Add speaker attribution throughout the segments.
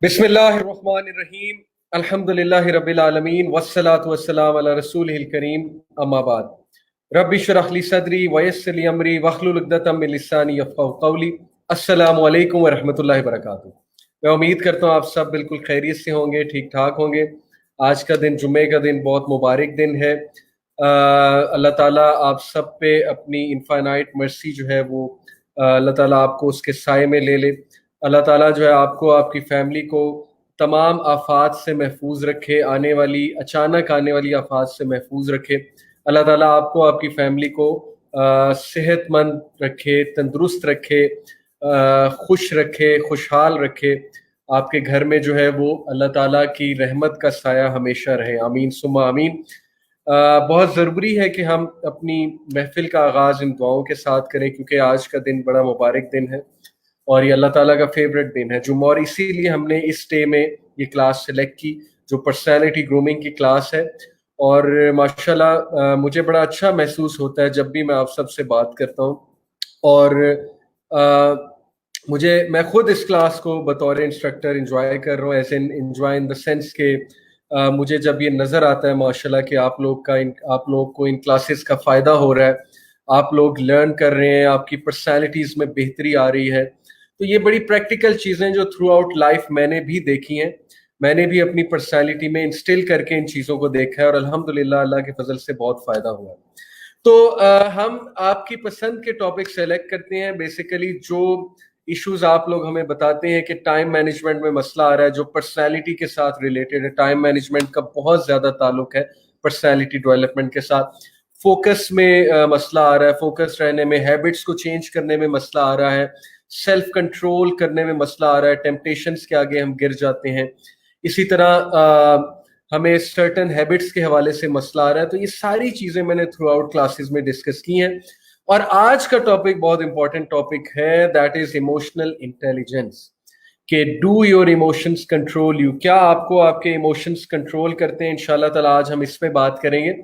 Speaker 1: बिस्मिल्लाहिर्रहमानिर्रहीम अल्हम्दुलिल्लाहि रब्बिल आलमीन वस्सलातु वस्सलाम अला रसूलिहिल करीम अम्मा बाद रब्बि इश्रह ली सदरी वयस्सिर ली अमरी वहलुल उक़दतम मिन लिसानी यफ़क़हू क़ौली। अस्सलामु अलैकुम व रहमतुल्लाहि व बरकातुहू। मैं उम्मीद करता हूँ आप सब बिल्कुल खैरियत से होंगे, ठीक ठाक होंगे। आज का दिन जुम्मे का दिन बहुत मुबारक दिन है। अल्लाह ताला आप सब पे अपनी इनफाइनाइट मर्सी जो है वो अल्लाह ताला आपको उसके साए में ले ले। अल्लाह ताला जो है आपको, आपकी फैमिली को तमाम आफात से महफूज रखे, आने वाली अचानक आने वाली आफात से महफूज रखे। अल्लाह ताला आपको, आपकी फैमिली को सेहतमंद रखे, तंदुरुस्त रखे, खुश रखे, खुशहाल रखे। आपके घर में जो है वो अल्लाह ताला की रहमत का साया हमेशा रहे। आमीन सुम्मा आमीन। बहुत ज़रूरी है कि हम अपनी महफिल का आगाज़ इन दुआओं के साथ करें, क्योंकि आज का दिन बड़ा मुबारक दिन है और ये अल्लाह ताला का फेवरेट दिन है जुम्मा। और इसीलिए हमने इस डे में ये क्लास सेलेक्ट की जो पर्सनैलिटी ग्रूमिंग की क्लास है। और माशाल्लाह मुझे बड़ा अच्छा महसूस होता है जब भी मैं आप सब से बात करता हूँ। और मैं खुद इस क्लास को बतौर इंस्ट्रक्टर इंजॉय कर रहा हूँ, as in enjoy in the sense के मुझे जब ये नज़र आता है माशाल्लाह कि आप लोग को इन क्लासेस का फ़ायदा हो रहा है, आप लोग लर्न कर रहे हैं, आपकी पर्सनैलिटीज़ में बेहतरी आ रही है। तो ये बड़ी प्रैक्टिकल चीज़ें जो थ्रू आउट लाइफ मैंने भी देखी हैं, मैंने भी अपनी पर्सनैलिटी में इंस्टिल करके इन चीज़ों को देखा है और अल्हम्दुलिल्लाह अल्लाह के फजल से बहुत फ़ायदा हुआ है। तो हम आपकी पसंद के टॉपिक सेलेक्ट करते हैं। बेसिकली जो इश्यूज आप लोग हमें बताते हैं कि टाइम मैनेजमेंट में मसला आ रहा है, जो पर्सनैलिटी के साथ रिलेटेड है। टाइम मैनेजमेंट का बहुत ज़्यादा ताल्लुक है पर्सनैलिटी डेवलपमेंट के साथ। फोकस में मसला आ रहा है, फोकस रहने में, हैबिट्स को चेंज करने में मसला आ रहा है, सेल्फ कंट्रोल करने में मसला आ रहा है, टेम्पटेशंस के आगे हम गिर जाते हैं। इसी तरह हमें सर्टन हैबिट्स के हवाले से मसला आ रहा है। तो ये सारी चीज़ें मैंने थ्रू आउट क्लासेस में डिस्कस की हैं। और आज का टॉपिक बहुत इंपॉर्टेंट टॉपिक है, दैट इज इमोशनल इंटेलिजेंस। कि do your emotions control you? क्या आपको आपके इमोशंस कंट्रोल करते हैं? इंशाल्लाह ताला आज हम इस पे बात करेंगे।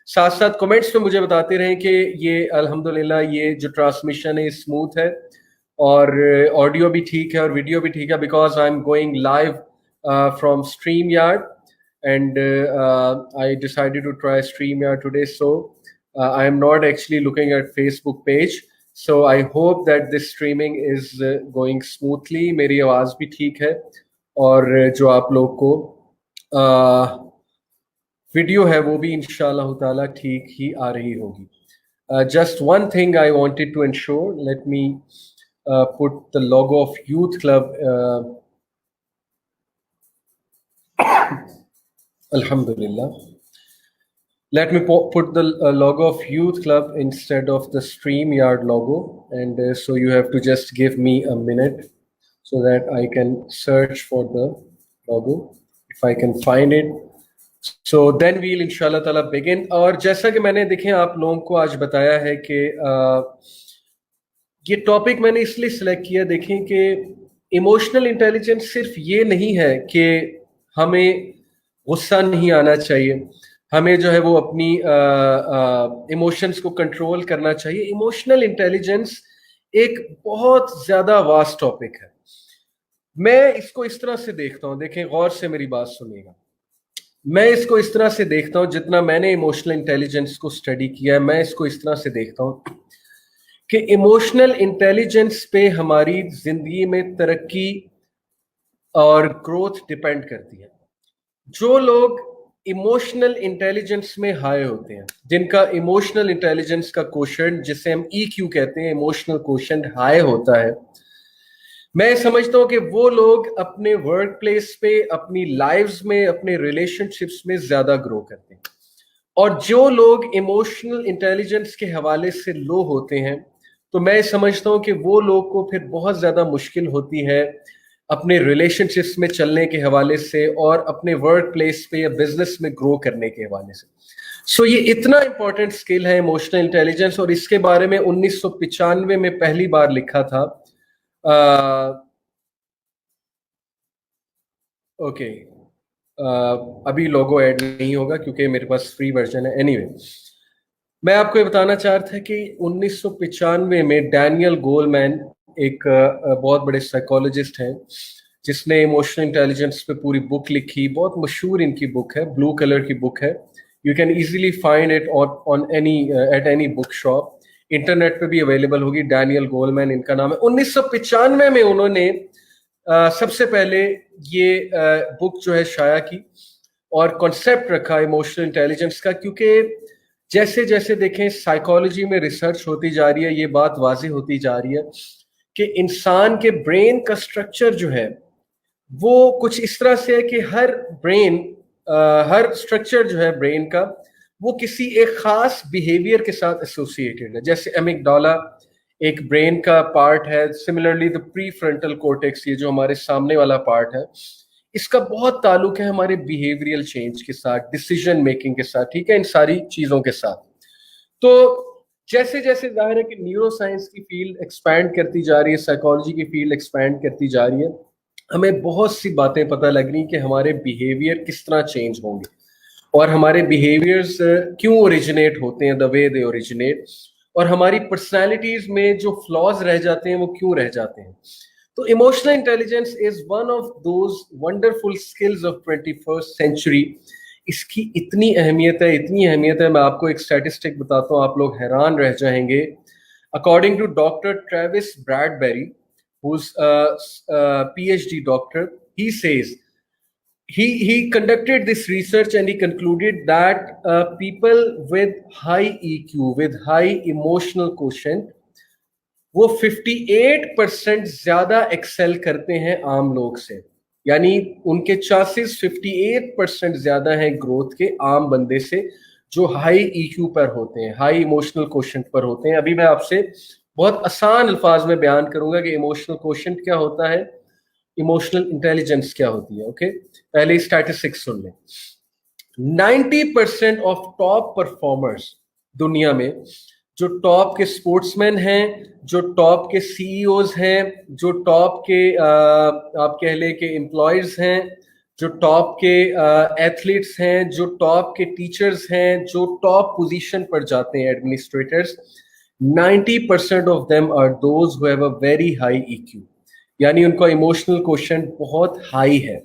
Speaker 1: साथ साथ कमेंट्स में मुझे बताते रहें कि ये अल्हम्दुलिल्लाह ये जो ट्रांसमिशन है स्मूथ है और ऑडियो भी ठीक है और वीडियो भी ठीक है, because I am going live from stream yard and I decided to try StreamYard today. So I am not actually looking at Facebook page. So I hope that this streaming is going smoothly. मेरी आवाज़ भी ठीक है और जो आप लोग को वीडियो है वो भी इंशाल्लाह ताला ठीक ही आ रही होगी। Just one thing I wanted to ensure. Let me put the logo of Youth Club. Alhamdulillah. Let me put the logo of Youth Club instead of the StreamYard logo, and so you have to just give me a minute so that I can search for the logo if I can find it. So then we'll inshallah ta'ala begin. और जैसा कि मैंने देखें आप लोगों को आज बताया है कि ये टॉपिक मैंने इसलिए सिलेक्ट किया, देखें कि इमोशनल इंटेलिजेंस सिर्फ ये नहीं है कि हमें गुस्सा नहीं आना चाहिए, हमें जो है वो अपनी इमोशंस को कंट्रोल करना चाहिए। इमोशनल इंटेलिजेंस एक बहुत ज़्यादा वास्ट टॉपिक है। मैं इसको इस तरह से देखता हूँ, देखें गौर से मेरी बात सुनिएगा। मैं इसको इस तरह से देखता हूँ, जितना मैंने इमोशनल इंटेलिजेंस को स्टडी किया है, मैं इसको इस तरह से देखता हूँ कि इमोशनल इंटेलिजेंस पे हमारी जिंदगी में तरक्की और ग्रोथ डिपेंड करती है। जो लोग इमोशनल इंटेलिजेंस में हाई होते हैं, जिनका इमोशनल इंटेलिजेंस का कोशेंट, जिसे हम EQ कहते हैं, इमोशनल कोशेंट हाई होता है, मैं समझता हूं कि वो लोग अपने वर्क प्लेस पे, अपनी लाइव्स में, अपने रिलेशनशिप्स में ज्यादा ग्रो करते हैं। और जो लोग इमोशनल इंटेलिजेंस के हवाले से लो होते हैं, तो मैं समझता हूं कि वो लोग को फिर बहुत ज्यादा मुश्किल होती है अपने रिलेशनशिप्स में चलने के हवाले से और अपने वर्क प्लेस पे या बिजनेस में ग्रो करने के हवाले से। सो ये इतना इंपॉर्टेंट स्किल है इमोशनल इंटेलिजेंस, और इसके बारे में 1995 में पहली बार लिखा था। ओके, अभी लोगो ऐड नहीं होगा क्योंकि मेरे पास फ्री वर्जन है। एनीवे, मैं आपको ये बताना चाह रहा था कि 1995 में डैनियल गोलमैन एक बहुत बड़े साइकोलॉजिस्ट हैं, जिसने इमोशनल इंटेलिजेंस पे पूरी बुक लिखी, बहुत मशहूर इनकी बुक है, ब्लू कलर की बुक है। You can easily find it on any at any book shop, internet पे भी अवेलेबल होगी। डैनियल गोलमैन इनका नाम है। 1995 में उन्होंने सबसे पहले ये बुक जो है शाया की और कॉन्सेप्ट रखा इमोशनल इंटेलिजेंस का, क्योंकि जैसे जैसे देखें साइकोलॉजी में रिसर्च होती जा रही है, ये बात वाज़ेह होती जा रही है कि इंसान के ब्रेन का स्ट्रक्चर जो है वो कुछ इस तरह से है कि हर स्ट्रक्चर जो है ब्रेन का वो किसी एक खास बिहेवियर के साथ एसोसिएटेड है। जैसे एमिगडाला एक ब्रेन का पार्ट है, similarly the pre frontal cortex, ये जो हमारे सामने वाला पार्ट है, इसका बहुत ताल्लुक है हमारे बिहेवियरल चेंज के साथ, डिसीजन मेकिंग के साथ, ठीक है, इन सारी चीजों के साथ। तो जैसे जैसे जाहिर है कि न्यूरो साइंस की फील्ड एक्सपैंड करती जा रही है, साइकोलॉजी की फील्ड एक्सपैंड करती जा रही है, हमें बहुत सी बातें पता लग रही कि हमारे बिहेवियर किस तरह चेंज होंगे और हमारे बिहेवियर्स क्यों ओरिजिनेट होते हैं द वे दे ओरिजिनेट, और हमारी पर्सनैलिटीज में जो फ्लॉज रह जाते हैं वो क्यों रह जाते हैं। तो emotional intelligence is one of those wonderful skills of 21st century. इसकी इतनी अहमियत है, इतनी अहमियत है, मैं आपको एक स्टैटिस्टिक बताता हूँ, आप लोग हैरान रह जाएंगे। According to doctor Travis Bradberry, who's a PhD doctor, he says he conducted this research and he concluded that people with high EQ, with high emotional quotient, वो 58% ज्यादा एक्सेल करते हैं आम लोग से, यानी उनके चांसेस 58% ज्यादा हैं ग्रोथ के आम बंदे से जो हाई EQ पर होते हैं, हाई इमोशनल क्वोशंट पर होते हैं। अभी मैं आपसे बहुत आसान अल्फाज में बयान करूंगा कि इमोशनल क्वोशंट क्या होता है, इमोशनल इंटेलिजेंस क्या होती है। ओके, पहले स्टैटिस्टिक्स सुन लें। 90% ऑफ टॉप परफॉर्मर्स दुनिया में, जो टॉप के स्पोर्ट्समैन हैं, जो टॉप के CEOs हैं, जो टॉप के आप कह लें कि एम्प्लॉयज हैं, जो टॉप के एथलीट्स हैं, जो टॉप के टीचर्स हैं, जो टॉप पोजीशन पर जाते हैं, administrators, 90% of them are those who have a very high EQ, यानी उनका इमोशनल क्वोशंट बहुत हाई है।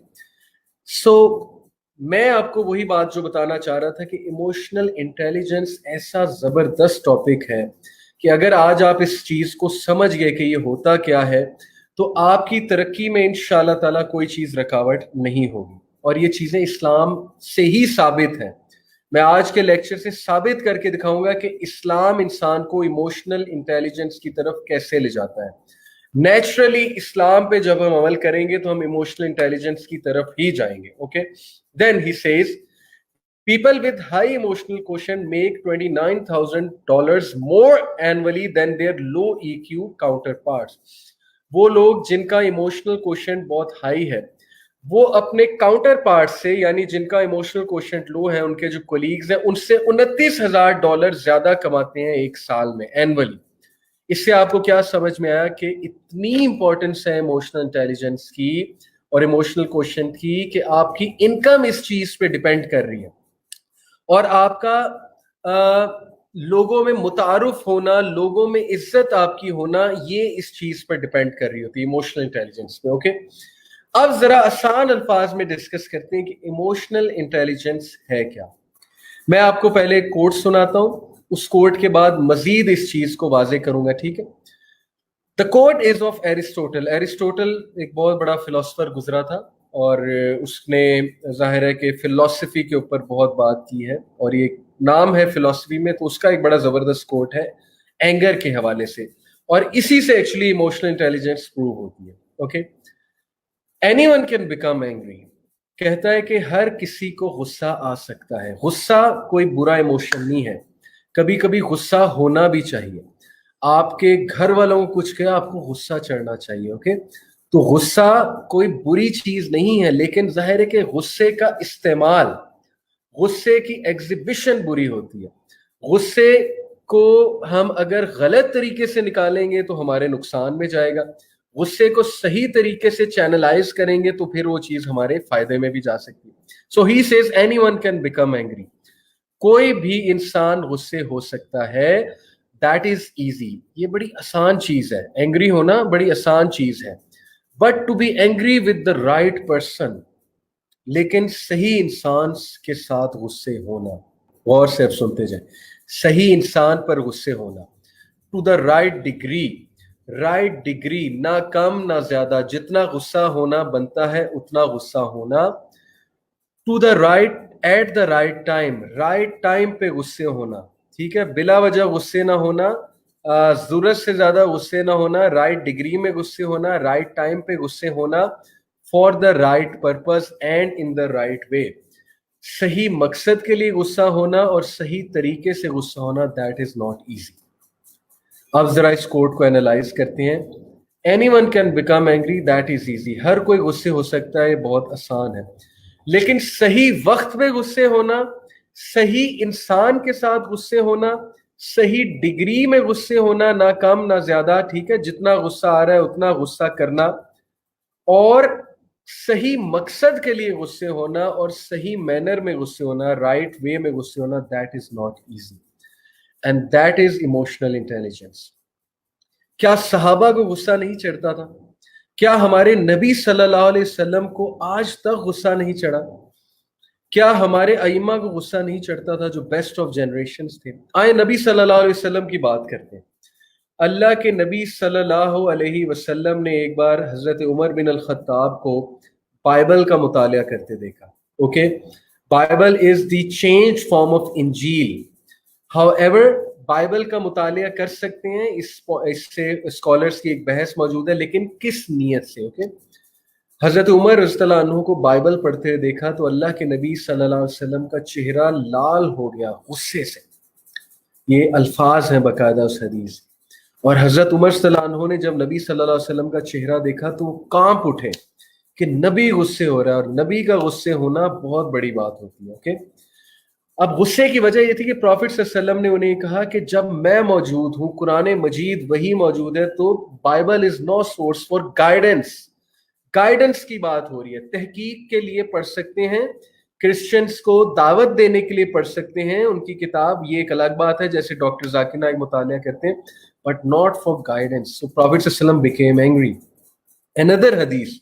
Speaker 1: सो मैं आपको वही बात जो बताना चाह रहा था कि इमोशनल इंटेलिजेंस ऐसा जबरदस्त टॉपिक है कि अगर आज आप इस चीज को समझ गए कि ये होता क्या है, तो आपकी तरक्की में इंशाल्लाह ताला कोई चीज रुकावट नहीं होगी। और ये चीजें इस्लाम से ही साबित है। मैं आज के लेक्चर से साबित करके दिखाऊंगा कि इस्लाम इंसान को इमोशनल इंटेलिजेंस की तरफ कैसे ले जाता है। नेचुरली इस्लाम पे जब हम अमल करेंगे तो हम इमोशनल इंटेलिजेंस की तरफ ही जाएंगे। Okay, then he says people with high emotional quotient make $29,000 more annually than their low EQ counterparts। वो लोग जिनका इमोशनल क्वोशंट बहुत हाई है, वो अपने काउंटर पार्ट से, यानी जिनका इमोशनल क्वोशंट लो है, उनके जो कोलीग्स हैं, उनसे $29,000 ज्यादा कमाते हैं एक साल में, एनुअली। इससे आपको क्या समझ में आया कि इतनी इंपॉर्टेंस है इमोशनल इंटेलिजेंस की और इमोशनल क्वोशंट की कि आपकी इनकम इस चीज पे डिपेंड कर रही है और आपका लोगों में मुतारुफ होना, लोगों में इज्जत आपकी होना, ये इस चीज पर डिपेंड कर रही होती है, इमोशनल इंटेलिजेंस पे। ओके, अब जरा आसान अल्फाज में डिस्कस करते हैं कि इमोशनल इंटेलिजेंस है क्या। मैं आपको पहले एक कोट सुनाता हूं, उस कोट के बाद मजीद इस चीज को वाजे करूंगा, ठीक है। The quote is of Aristotle. Aristotle एक बहुत बड़ा फिलोसफर गुजरा था और उसने जाहिर है कि फिलॉसफी के ऊपर बहुत बात की है और ये नाम है फिलॉसफी में, तो उसका एक बड़ा जबरदस्त कोट है एंगर के हवाले से, और इसी से एक्चुअली इमोशनल इंटेलिजेंस प्रूव होती है। Okay, anyone can become angry, कहता है कि हर किसी को गुस्सा आ सकता है। गुस्सा कोई बुरा इमोशन नहीं है, कभी कभी गुस्सा होना भी चाहिए। आपके घर वालों को कुछ कहा, आपको गुस्सा चढ़ना चाहिए। ओके, तो गुस्सा कोई बुरी चीज नहीं है, लेकिन जाहिर है कि गुस्से का इस्तेमाल, गुस्से की एग्जिबिशन बुरी होती है। गुस्से को हम अगर गलत तरीके से निकालेंगे तो हमारे नुकसान में जाएगा, गुस्से को सही तरीके से चैनलाइज करेंगे तो फिर वो चीज हमारे फायदे में भी जा सकती है। So he says anyone can become angry, कोई भी इंसान गुस्से हो सकता है। दैट इज इजी, ये बड़ी आसान चीज है, एंग्री होना बड़ी आसान चीज है। But to be angry with the right person, लेकिन सही इंसान के साथ गुस्से होना, गौर से अब सुनते जाए, सही इंसान पर गुस्से होना, to the right degree, right degree, ना कम ना ज्यादा, जितना गुस्सा होना बनता है उतना गुस्सा होना, to the right at the right time, right time पे गुस्से होना, ठीक है, बिला वजह गुस्से ना होना, जरूरत से ज्यादा गुस्से ना होना, राइट डिग्री में गुस्से होना, राइट टाइम पे गुस्से होना, for the right purpose and in the right way, सही मकसद के लिए गुस्सा होना और सही तरीके से गुस्सा होना, दैट इज नॉट इजी। अब जरा इस कोट को एनालाइज करते हैं। Anyone can become angry, that is easy, हर कोई गुस्से हो सकता है, बहुत आसान है, लेकिन सही वक्त पे गुस्से होना, सही इंसान के साथ गुस्से होना, सही डिग्री में गुस्से होना, ना कम ना ज्यादा, ठीक है, जितना गुस्सा आ रहा है उतना गुस्सा करना, और सही मकसद के लिए गुस्से होना और सही मैनर में गुस्से होना, राइट वे में गुस्से होना, that is not easy, and that is emotional intelligence. क्या सहाबा को गुस्सा नहीं चढ़ता था? क्या हमारे नबी सल्लल्लाहु अलैहि वसल्लम को आज तक गुस्सा नहीं चढ़ा? क्या हमारे अइम्मा को गुस्सा नहीं चढ़ता था, जो बेस्ट ऑफ जनरेशंस थे? आए नबी सल्लल्लाहु अलैहि वसल्लम की बात करते हैं। अल्लाह के नबी सल्लल्लाहु अलैहि वसल्लम ने एक बार हजरत उमर बिन अल खत्ताब को बाइबल का मुतालिया करते देखा। Okay, Bible is the change form of इंजील। हाउएवर, बाइबल का मुतालिया कर सकते हैं, इससे स्कॉलर्स की एक बहस मौजूद है, लेकिन किस नीयत से? ओके, हजरत उमर रज़ियल्लाहु अन्हु को बाइबल पढ़ते हुए देखा तो अल्लाह के नबी सल्लल्लाहु अलैहि वसल्लम का चेहरा लाल हो गया गुस्से से। ये अल्फाज हैं बाकायदा उस हदीस। और हजरत उमर सल्लल्लाहु अन्हु ने जब नबी सल्लल्लाहु अलैहि वसल्लम का चेहरा देखा तो वो कांप उठे कि नबी गुस्से हो रहा है, और नबी का गुस्से होना बहुत बड़ी बात होती है। ओके, अब गुस्से की वजह ये थी कि प्रॉफिट सल्लल्लाहु अलैहि वसल्लम ने उन्हें कहा कि जब मैं मौजूद हूं, कुरान मजीद वही मौजूद है, तो Bible is no source for guidance. Guidance की बात हो रही है, तहकीक के लिए पढ़ सकते हैं, क्रिश्चियंस को दावत देने के लिए पढ़ सकते हैं उनकी किताब, ये एक अलग बात है, जैसे डॉक्टर जाकिर नाइक मुतालिया करते हैं, but not for guidance. So profit सल्लल्लाहु अलैहि वसल्लम बिकेम एंग्री। अनदर हदीस,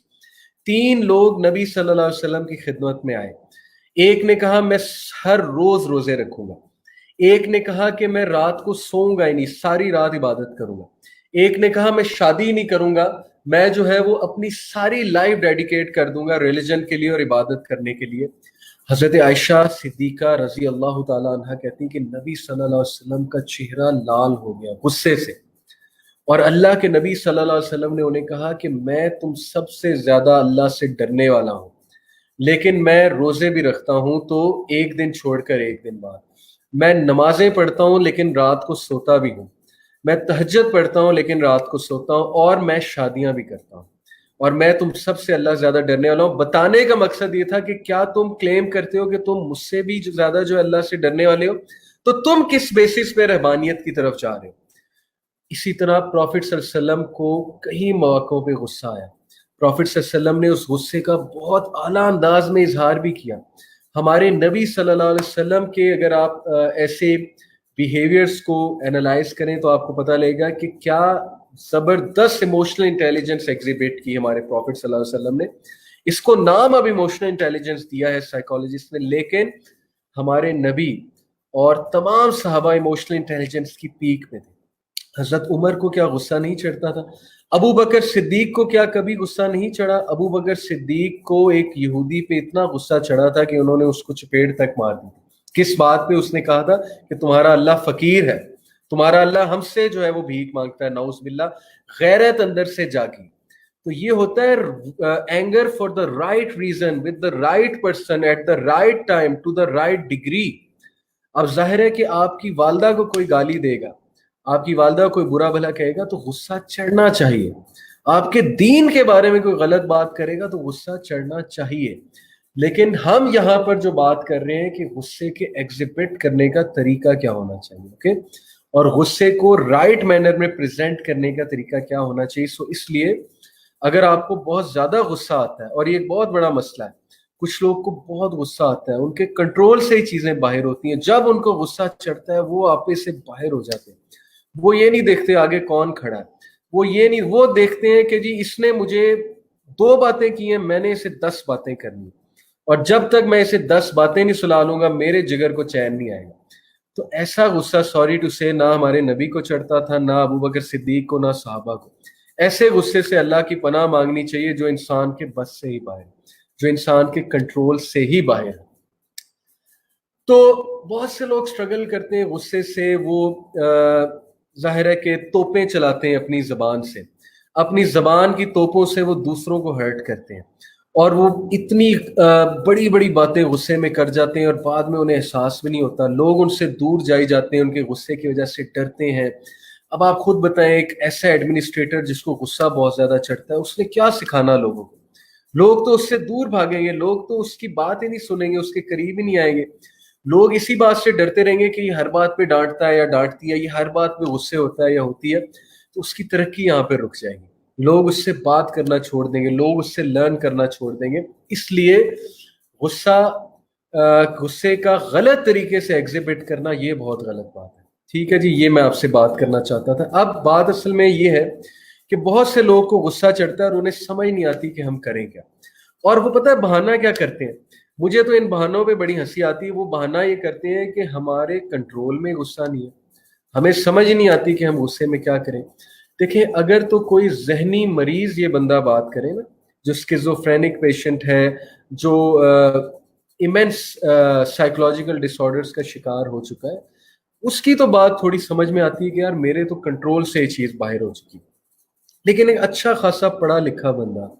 Speaker 1: 3 लोग नबी सल्लल्लाहु अलैहि वसल्लम की खिदमत में आए। एक ने कहा मैं हर रोज रोजे रखूंगा, एक ने कहा कि मैं रात को सोऊंगा ही नहीं, सारी रात इबादत करूंगा, एक ने कहा मैं शादी नहीं करूंगा, मैं जो है वो अपनी सारी लाइफ डेडिकेट कर दूंगा रिलीजन के लिए और इबादत करने के लिए। हजरत आयशा सिद्दीका रजी अल्लाह ताला अन्हा कहती हैं कि नबी सल्लल्लाहु अलैहि वसल्लम का चेहरा लाल हो गया गुस्से से, और अल्लाह के नबी सल्लल्लाहु अलैहि वसल्लम ने उन्हें कहा कि मैं तुम सबसे ज्यादा अल्लाह से डरने वाला हूं, लेकिन मैं रोजे भी रखता हूं, तो एक दिन छोड़कर एक दिन बाद, मैं नमाजें पढ़ता हूं लेकिन रात को सोता भी हूं, मैं तहज्जुद पढ़ता हूं लेकिन रात को सोता हूं, और मैं शादियां भी करता हूं, और मैं तुम सबसे अल्लाह ज्यादा डरने वाला हूं। बताने का मकसद ये था कि क्या तुम क्लेम करते हो कि तुम मुझसे भी ज्यादा जो अल्लाह से डरने वाले हो, तो तुम किस बेसिस पे रहबानियत की तरफ जा रहे हो? इसी तरह प्रॉफिट सल्लल्लाहु अलैहि वसल्लम को कई मौकों पे गुस्सा आया। प्रॉफिट सल्लल्लाहु अलैहि वसल्लम ने उस गुस्से का बहुत आला अंदाज में इजहार भी किया। हमारे नबी सल्लल्लाहु अलैहि वसल्लम के अगर आप ऐसे बिहेवियर्स को एनालाइज करें तो आपको पता लगेगा कि क्या जबरदस्त इमोशनल इंटेलिजेंस एग्जिबिट की हमारे प्रॉफिट सल्लल्लाहु अलैहि वसल्लम ने। इसको नाम अब इमोशनल इंटेलिजेंस दिया है साइकोलॉजिस्ट ने, लेकिन हमारे नबी और तमाम सहाबा इमोशनल इंटेलिजेंस की पीक में थे। हजरत उमर को क्या गुस्सा नहीं चढ़ता था? अबू बकर सिद्दीक को क्या कभी गुस्सा नहीं चढ़ा? अबू बकर सिद्दीक को एक यहूदी पे इतना गुस्सा चढ़ा था कि उन्होंने उसको चपेट तक मार दी। किस बात पे? उसने कहा था कि तुम्हारा अल्लाह फकीर है, तुम्हारा अल्लाह हमसे जो है वो भीख मांगता है, नाउज़ बिल्लाह। गैरत अंदर से जागी। तो ये होता है anger for the right reason with the right person at the right time to the right degree. अब जाहिर है कि आपकी वालदा को कोई गाली देगा, आपकी वालदा कोई बुरा भला कहेगा तो गुस्सा चढ़ना चाहिए। आपके दीन के बारे में कोई गलत बात करेगा तो गुस्सा चढ़ना चाहिए। लेकिन हम यहाँ पर जो बात कर रहे हैं कि गुस्से के एग्जिबिट करने का तरीका क्या होना चाहिए, ओके, और गुस्से को राइट मैनर में प्रेजेंट करने का तरीका क्या होना चाहिए। सो इसलिए अगर आपको बहुत ज्यादा गुस्सा आता है, और ये एक बहुत बड़ा मसला है, कुछ लोग को बहुत गुस्सा आता है, उनके कंट्रोल से ही चीजें बाहर होती हैं, जब उनको गुस्सा चढ़ता है वो आपे से बाहर हो जाते हैं। वो ये नहीं देखते आगे कौन खड़ा है, वो ये नहीं, वो देखते हैं कि जी इसने मुझे 2 बातें की हैं, मैंने इसे 10 बातें करनी, और जब तक मैं इसे 10 बातें नहीं सुना लूंगा मेरे जिगर को चैन नहीं आएगा। तो ऐसा गुस्सा, सॉरी टू से, ना हमारे नबी को चढ़ता था, ना अबू बकर सिद्दीक को, ना सहाबा को। ऐसे गुस्से से अल्लाह की पनाह मांगनी चाहिए जो इंसान के बस से ही बाहर, जो इंसान के कंट्रोल से ही बाहर है। तो बहुत से लोग स्ट्रगल करते हैं गुस्से से, वो जाहिर है कि तोपें चलाते हैं अपनी जबान से, अपनी जबान की तोपों से वो दूसरों को हर्ट करते हैं, और वो इतनी बड़ी बड़ी बातें गुस्से में कर जाते हैं और बाद में उन्हें एहसास भी नहीं होता। लोग उनसे दूर जाई जाते हैं, उनके गुस्से की वजह से डरते हैं। अब आप खुद बताएं, एक ऐसा एडमिनिस्ट्रेटर जिसको गुस्सा बहुत ज्यादा चढ़ता है, उसने क्या सिखाना लोगों को? लोग तो उससे दूर भागेंगे, लोग तो उसकी बात ही नहीं सुनेंगे, उसके करीब ही नहीं आएंगे। लोग इसी बात से डरते रहेंगे कि ये हर बात पे डांटता है या डांटती है, ये हर बात पे गुस्से होता है या होती है, तो उसकी तरक्की यहाँ पे रुक जाएगी। लोग उससे बात करना छोड़ देंगे, लोग उससे लर्न करना छोड़ देंगे। इसलिए गुस्सा, गुस्से का गलत तरीके से एग्जिबिट करना, ये बहुत गलत बात है। ठीक है जी, ये मैं आपसे बात करना चाहता था। अब बात असल में ये है कि बहुत से लोगों को गुस्सा चढ़ता है और उन्हें समझ नहीं आती कि हम करें क्या। और वो पता है बहाना क्या करते हैं? मुझे तो इन बहानों पे बड़ी हंसी आती है। वो बहाना ये करते हैं कि हमारे कंट्रोल में गुस्सा नहीं है, हमें समझ ही नहीं आती कि हम गुस्से में क्या करें। देखिए, अगर तो कोई जहनी मरीज ये बंदा बात करे ना, जो स्किज़ोफ्रेनिक पेशेंट है, जो इमेंस साइकोलॉजिकल डिसऑर्डर्स का शिकार हो चुका है, उसकी तो बात थोड़ी समझ में आती है कि यार मेरे तो कंट्रोल से ये चीज बाहर हो चुकी। लेकिन एक अच्छा खासा पढ़ा लिखा बंदा,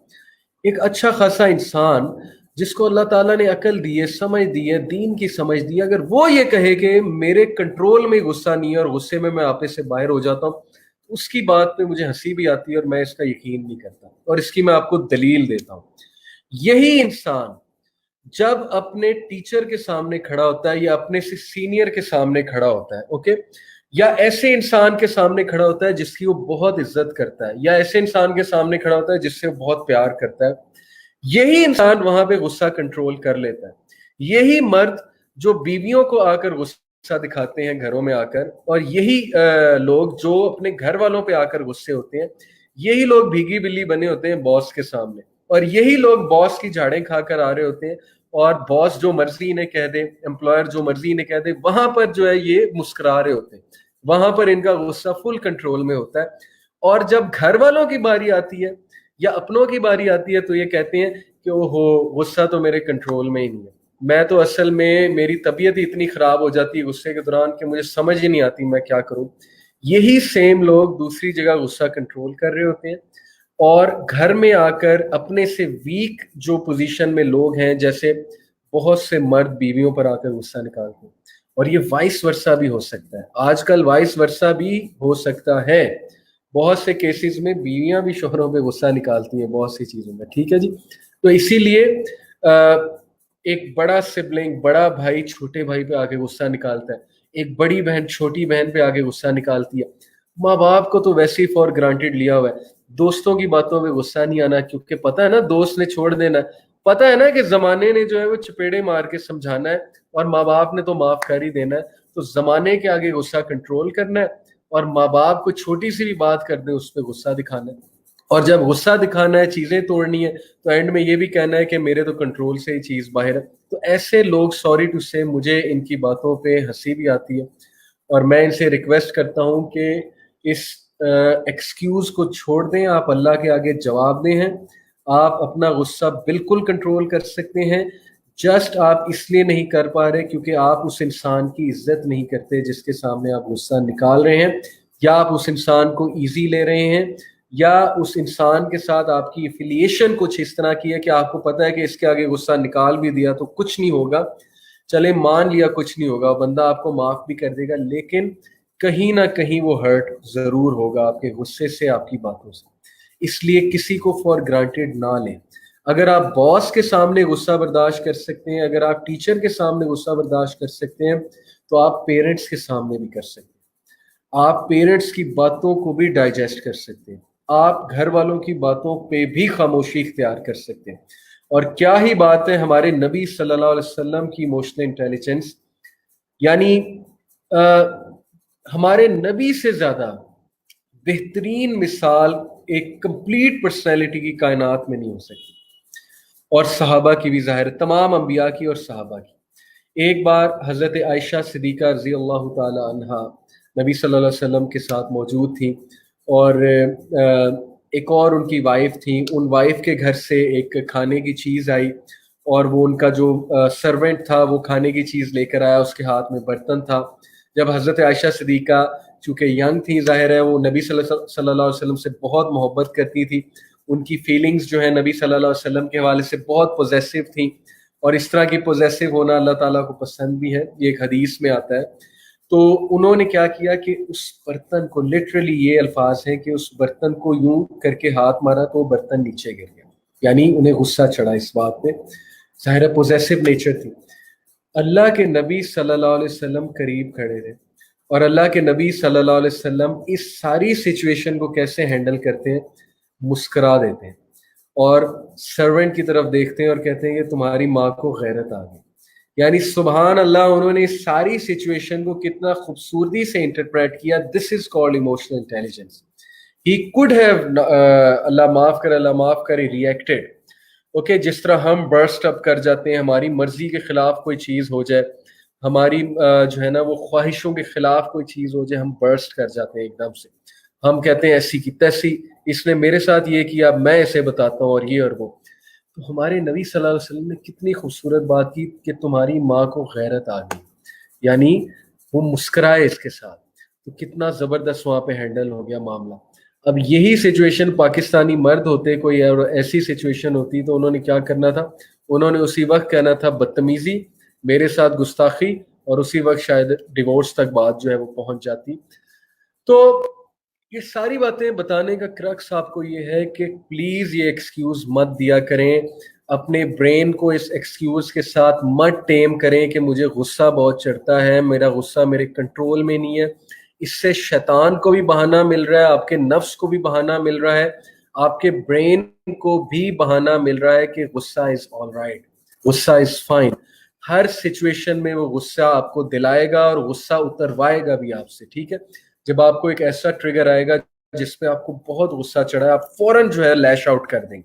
Speaker 1: एक अच्छा खासा इंसान जिसको अल्लाह ताला ने अकल दी है, समझ दी है, दीन की समझ दी है, अगर वो ये कहे कि मेरे कंट्रोल में गुस्सा नहीं है और गुस्से में मैं आपे से बाहर हो जाता हूँ, उसकी बात पे मुझे हंसी भी आती है और मैं इसका यकीन नहीं करता। और इसकी मैं आपको दलील देता हूँ। यही इंसान जब अपने टीचर के सामने खड़ा होता है या अपने से सीनियर के सामने खड़ा होता है, ओके, या ऐसे इंसान के सामने खड़ा होता है जिसकी वो बहुत इज्जत करता है, या ऐसे इंसान के सामने खड़ा होता है जिससे वो बहुत प्यार करता है, यही इंसान वहां पे गुस्सा कंट्रोल कर लेता है। यही मर्द जो बीवियों को आकर गुस्सा दिखाते हैं घरों में आकर, और यही लोग जो अपने घर वालों पे आकर गुस्से होते हैं, यही लोग भीगी बिल्ली बने होते हैं बॉस के सामने, और यही लोग बॉस की झाड़ें खाकर आ रहे होते हैं, और बॉस जो मर्जी इन्हें कह दे, एम्प्लॉयर जो मर्जी इन्हें कह दे, वहां पर जो है ये मुस्कुरा रहे होते हैं, वहां पर इनका गुस्सा फुल कंट्रोल में होता है। और जब घर वालों की बारी आती है या अपनों की बारी आती है तो ये कहते हैं कि ओहो, गुस्सा तो मेरे कंट्रोल में ही नहीं है, मैं तो असल में, मेरी तबीयत ही इतनी खराब हो जाती है गुस्से के दौरान कि मुझे समझ ही नहीं आती मैं क्या करूं। यही सेम लोग दूसरी जगह गुस्सा कंट्रोल कर रहे होते हैं, और घर में आकर अपने से वीक जो पोजीशन में लोग हैं, जैसे बहुत से मर्द बीवियों पर आकर गुस्सा निकालते हैं, और ये वाइस वर्सा भी हो सकता है, आजकल वाइस वर्सा भी हो सकता है। बहुत से केसेस में बीवियां भी शोहरों पे गुस्सा निकालती हैं बहुत सी चीजों में। ठीक है जी, तो इसीलिए एक बड़ा सिबलिंग, बड़ा भाई छोटे भाई पे आके गुस्सा निकालता है, एक बड़ी बहन छोटी बहन पे आके गुस्सा निकालती है। माँ बाप को तो वैसे ही फॉर ग्रांटेड लिया हुआ है, दोस्तों की बातों में गुस्सा नहीं आना, क्योंकि पता है ना दोस्त ने छोड़ देना है, पता है ना कि जमाने ने जो है वो चपेड़े मार के समझाना है, और माँ बाप ने तो माफ कर ही देना है। तो जमाने के आगे गुस्सा कंट्रोल करना है, और माँ बाप को छोटी सी भी बात कर दे उस पर गुस्सा दिखाना है, और जब गुस्सा दिखाना है, चीजें तोड़नी है, तो एंड में ये भी कहना है कि मेरे तो कंट्रोल से ही चीज बाहर है। तो ऐसे लोग, सॉरी टू से, मुझे इनकी बातों पे हंसी भी आती है, और मैं इनसे रिक्वेस्ट करता हूं कि इस एक्सक्यूज को छोड़ दें, आप अल्लाह के आगे जवाब दें हैं। आप अपना गुस्सा बिल्कुल कंट्रोल कर सकते हैं, जस्ट आप इसलिए नहीं कर पा रहे क्योंकि आप उस इंसान की इज्जत नहीं करते जिसके सामने आप गुस्सा निकाल रहे हैं, या आप उस इंसान को इजी ले रहे हैं, या उस इंसान के साथ आपकी एफिलिएशन कुछ इस तरह की है कि आपको पता है कि इसके आगे गुस्सा निकाल भी दिया तो कुछ नहीं होगा, चले मान लिया कुछ नहीं होगा, बंदा आपको माफ भी कर देगा, लेकिन कहीं ना कहीं वो हर्ट जरूर होगा आपके गुस्से से, आपकी बातों से। इसलिए किसी को फॉर ग्रांटेड ना लें। अगर आप बॉस के सामने गुस्सा बर्दाश्त कर सकते हैं, अगर आप टीचर के सामने गुस्सा बर्दाश्त कर सकते हैं, तो आप पेरेंट्स के सामने भी कर सकते हैं। आप पेरेंट्स की बातों को भी डाइजेस्ट कर सकते हैं, आप घर वालों की बातों पे भी खामोशी इख्तियार कर सकते हैं। और क्या ही बात है हमारे नबी सल्लल्लाहु अलैहि वसल्लम की इमोशनल इंटेलिजेंस, यानी हमारे नबी से ज्यादा बेहतरीन मिसाल एक कंप्लीट पर्सनैलिटी की कायनात में नहीं हो सकती, और सहाबा की भी ज़ाहिर, तमाम अंबिया की और सहाबा की। एक बार हज़रत आयशा सिद्दीक़ा रज़ी अल्लाह ताला अन्हा नबी सल्लल्लाहु अलैहि वसल्लम के साथ मौजूद थी, और एक और उनकी वाइफ थी। उन वाइफ के घर से एक खाने की चीज़ आई, और वो उनका जो सर्वेंट था वो खाने की चीज़ लेकर आया, उसके हाथ में बर्तन था। जब हज़रत आयशा सिद्दीक़ा चूँकि यंग थी, ज़ाहिर है वो नबी सल्लल्लाहु अलैहि वसल्लम से बहुत मोहब्बत करती थी, उनकी फीलिंग्स जो है नबी सल्लल्लाहु अलैहि वसल्लम के हवाले से बहुत पॉजेसिव थी, और इस तरह की पॉजेसिव होना अल्लाह ताला को पसंद भी है, ये एक हदीस में आता है। तो उन्होंने क्या किया कि उस बर्तन को, लिटरली ये अल्फाज हैं कि उस बर्तन को यूं करके हाथ मारा तो बर्तन नीचे गिर गया, यानी उन्हें गुस्सा चढ़ा इस बात पे, ज़ाहिर पॉजेसिव नेचर थी। अल्लाह के नबी सल्लल्लाहु अलैहि वसल्लम करीब खड़े थे, और अल्लाह के नबी सल्लल्लाहु अलैहि वसल्लम इस सारी सिचुएशन को कैसे हैंडल करते हैं, मुस्करा देते हैं और सर्वेंट की तरफ देखते हैं और कहते हैं कि तुम्हारी माँ को गैरत आ गई। यानी सुभान अल्लाह, उन्होंने इस सारी सिचुएशन को कितना खूबसूरती से इंटरप्रेट किया। This is called emotional intelligence. He could have, अल्लाह माफ करे, रिएक्टेड। ओके, जिस तरह हम बर्स्ट अप कर जाते हैं, हमारी मर्जी के खिलाफ कोई चीज़ हो जाए, हमारी जो है ना वो ख्वाहिशों के खिलाफ कोई चीज़ हो जाए, हम बर्स्ट कर जाते हैं एकदम से, हम कहते हैं ऐसी की तैसी, इसने मेरे साथ ये किया, मैं इसे बताता हूँ, और ये और वो। तो हमारे नबी सल्लल्लाहु अलैहि वसल्लम ने कितनी खूबसूरत बात की कि तुम्हारी माँ को गैरत आ गई, यानी वो मुस्कुराए इसके साथ। तो कितना ज़बरदस्त वहाँ पे हैंडल हो गया मामला। अब यही सिचुएशन पाकिस्तानी मर्द होते कोई और ऐसी सिचुएशन होती, तो उन्होंने क्या करना था, उन्होंने उसी वक्त कहना था बदतमीजी, मेरे साथ गुस्ताखी, और उसी वक्त शायद डिवोर्स तक बात जो है वो पहुंच जाती। तो ये सारी बातें बताने का क्रक्स आपको ये है कि प्लीज ये एक्सक्यूज मत दिया करें, अपने ब्रेन को इस एक्सक्यूज के साथ मत टेम करें कि मुझे गुस्सा बहुत चढ़ता है, मेरा गुस्सा मेरे कंट्रोल में नहीं है। इससे शैतान को भी बहाना मिल रहा है, आपके नफ्स को भी बहाना मिल रहा है, आपके ब्रेन को भी बहाना मिल रहा है कि गुस्सा इज ऑल राइट, गुस्सा इज फाइन। हर सिचुएशन में वो गुस्सा आपको दिलाएगा और गुस्सा उतरवाएगा भी आपसे, ठीक है। जब आपको एक ऐसा ट्रिगर आएगा जिसपे आपको बहुत गुस्सा चढ़ा है, आप फौरन जो है लैश आउट कर देंगे,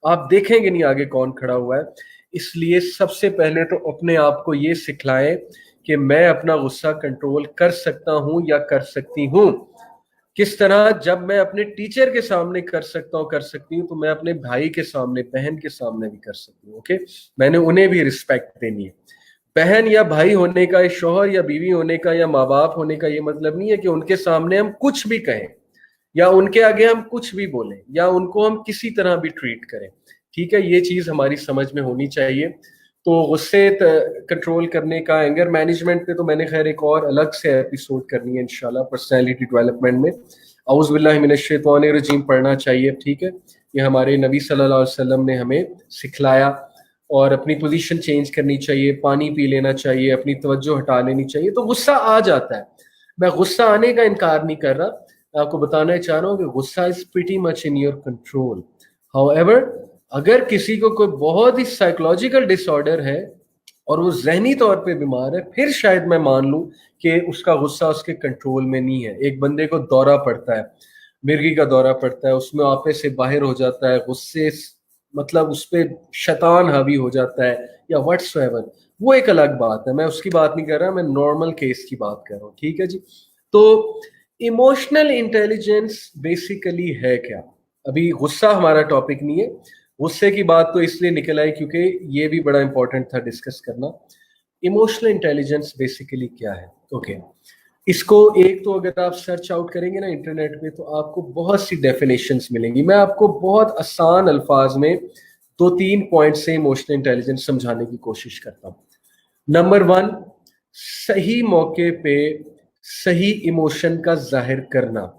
Speaker 1: आप देखेंगे नहीं आगे कौन खड़ा हुआ है। इसलिए सबसे पहले तो अपने आप को ये सिखलाएं कि मैं अपना गुस्सा कंट्रोल कर सकता हूं या कर सकती हूं। किस तरह, जब मैं अपने टीचर के सामने कर सकता हूं, कर सकती हूँ, तो मैं अपने भाई के सामने, बहन के सामने भी कर सकती हूँ। ओके, मैंने उन्हें भी रिस्पेक्ट देनी है। बहन या भाई होने का, शौहर या बीवी होने का, या माँ बाप होने का ये मतलब नहीं है कि उनके सामने हम कुछ भी कहें, या उनके आगे हम कुछ भी बोलें, या उनको हम किसी तरह भी ट्रीट करें, ठीक है। ये चीज हमारी समझ में होनी चाहिए। तो गुस्से कंट्रोल करने का, एंगर मैनेजमेंट पे तो मैंने खैर एक और अलग से एपिसोड करनी है इंशाल्लाह, पर्सनैलिटी डेवलपमेंट में। औज़ु बिल्लाहि मिनश शैतानिर रजीम पढ़ना चाहिए, ठीक है। ये हमारे नबी सल्लल्लाहु अलैहि वसल्लम ने हमें सिखलाया। और अपनी पोजीशन चेंज करनी चाहिए, पानी पी लेना चाहिए, अपनी तवज्जो हटा लेनी चाहिए। तो गुस्सा आ जाता है, मैं गुस्सा आने का इनकार नहीं कर रहा, मैं आपको बताना चाह रहा हूँ कि गुस्सा is pretty much in your control. However, अगर किसी को कोई बहुत ही साइकोलॉजिकल डिसऑर्डर है और वो जहनी तौर पे बीमार है, फिर शायद मैं मान लूं कि उसका गुस्सा उसके कंट्रोल में नहीं है। एक बंदे को दौरा पड़ता है, मिर्गी का दौरा पड़ता है, उसमें आपे से बाहर हो जाता है, गुस्से मतलब उस पर शैतान हावी हो जाता है या व्हाट्सएवर, वो एक अलग बात है, मैं उसकी बात नहीं कर रहा, मैं नॉर्मल केस की बात कर रहा हूँ, ठीक है जी। तो इमोशनल इंटेलिजेंस बेसिकली है क्या? अभी गुस्सा हमारा टॉपिक नहीं है, गुस्से की बात तो इसलिए निकल आई क्योंकि ये भी बड़ा इंपॉर्टेंट था डिस्कस करना। इमोशनल इंटेलिजेंस बेसिकली क्या है? ओके, इसको एक तो अगर आप सर्च आउट करेंगे ना इंटरनेट पे, तो आपको बहुत सी डेफिनेशंस मिलेंगी। मैं आपको बहुत आसान अल्फाज में 2-3 पॉइंट से इमोशनल इंटेलिजेंस समझाने की कोशिश करता हूँ। नंबर 1, सही मौके पे सही इमोशन का जाहिर करना,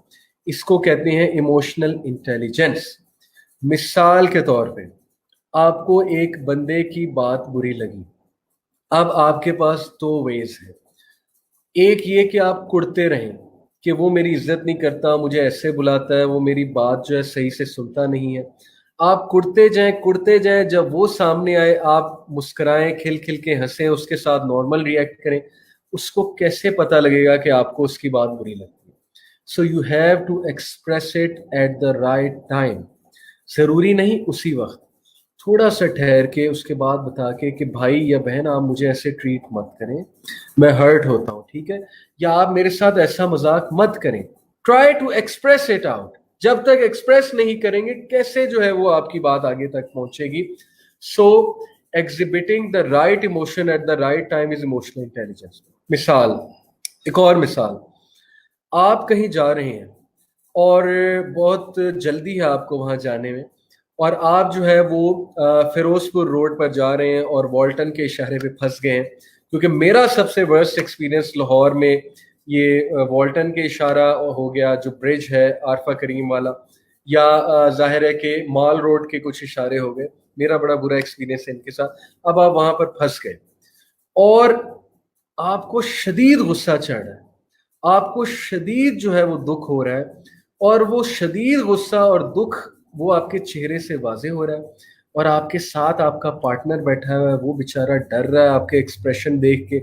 Speaker 1: इसको कहते हैं इमोशनल इंटेलिजेंस। मिसाल के तौर पे, आपको एक बंदे की बात बुरी लगी, अब आपके पास 2 वेज है। एक ये कि आप कुड़ते रहें कि वो मेरी इज्जत नहीं करता, मुझे ऐसे बुलाता है, वो मेरी बात जो है सही से सुनता नहीं है। आप कुड़ते जाएं, जब वो सामने आए आप मुस्कुराएं, खिल खिल के हंसें, उसके साथ नॉर्मल रिएक्ट करें। उसको कैसे पता लगेगा कि आपको उसकी बात बुरी लगती है? So you have to express it at the right time. ضروری نہیں اسی وقت, تھوڑا سا ٹھہر کے اس کے بعد بتا کے کہ بھائی یا بہن آپ مجھے ایسے ٹریٹ مت کریں, میں ہرٹ ہوتا ہوں, ٹھیک ہے, یا آپ میرے ساتھ ایسا مذاق مت کریں. Try to express it out. جب تک ایکسپریس نہیں کریں گے کیسے جو ہے وہ آپ کی بات آگے تک پہنچے گی. So exhibiting the right emotion at the right time is emotional intelligence. مثال, ایک اور مثال, آپ کہیں جا رہے ہیں اور بہت جلدی ہے آپ کو وہاں جانے میں, اور آپ جو ہے وہ فیروز پور روڈ پر جا رہے ہیں اور والٹن کے اشارے پہ پھنس گئے ہیں, کیونکہ میرا سب سے ورسٹ ایکسپیرینس لاہور میں یہ والٹن کے اشارہ ہو گیا, جو برج ہے عارفہ کریم والا, یا ظاہر ہے کہ مال روڈ کے کچھ اشارے ہو گئے. میرا بڑا برا ایکسپیرینس ہے ان کے ساتھ. اب آپ وہاں پر پھنس گئے اور آپ کو شدید غصہ چڑھ رہا ہے, آپ کو شدید جو ہے وہ دکھ ہو رہا ہے, اور وہ شدید غصہ اور دکھ وہ آپ کے چہرے سے واضح ہو رہا ہے, اور آپ کے ساتھ آپ کا پارٹنر بیٹھا ہوا ہے, وہ بیچارہ ڈر رہا ہے آپ کے ایکسپریشن دیکھ کے,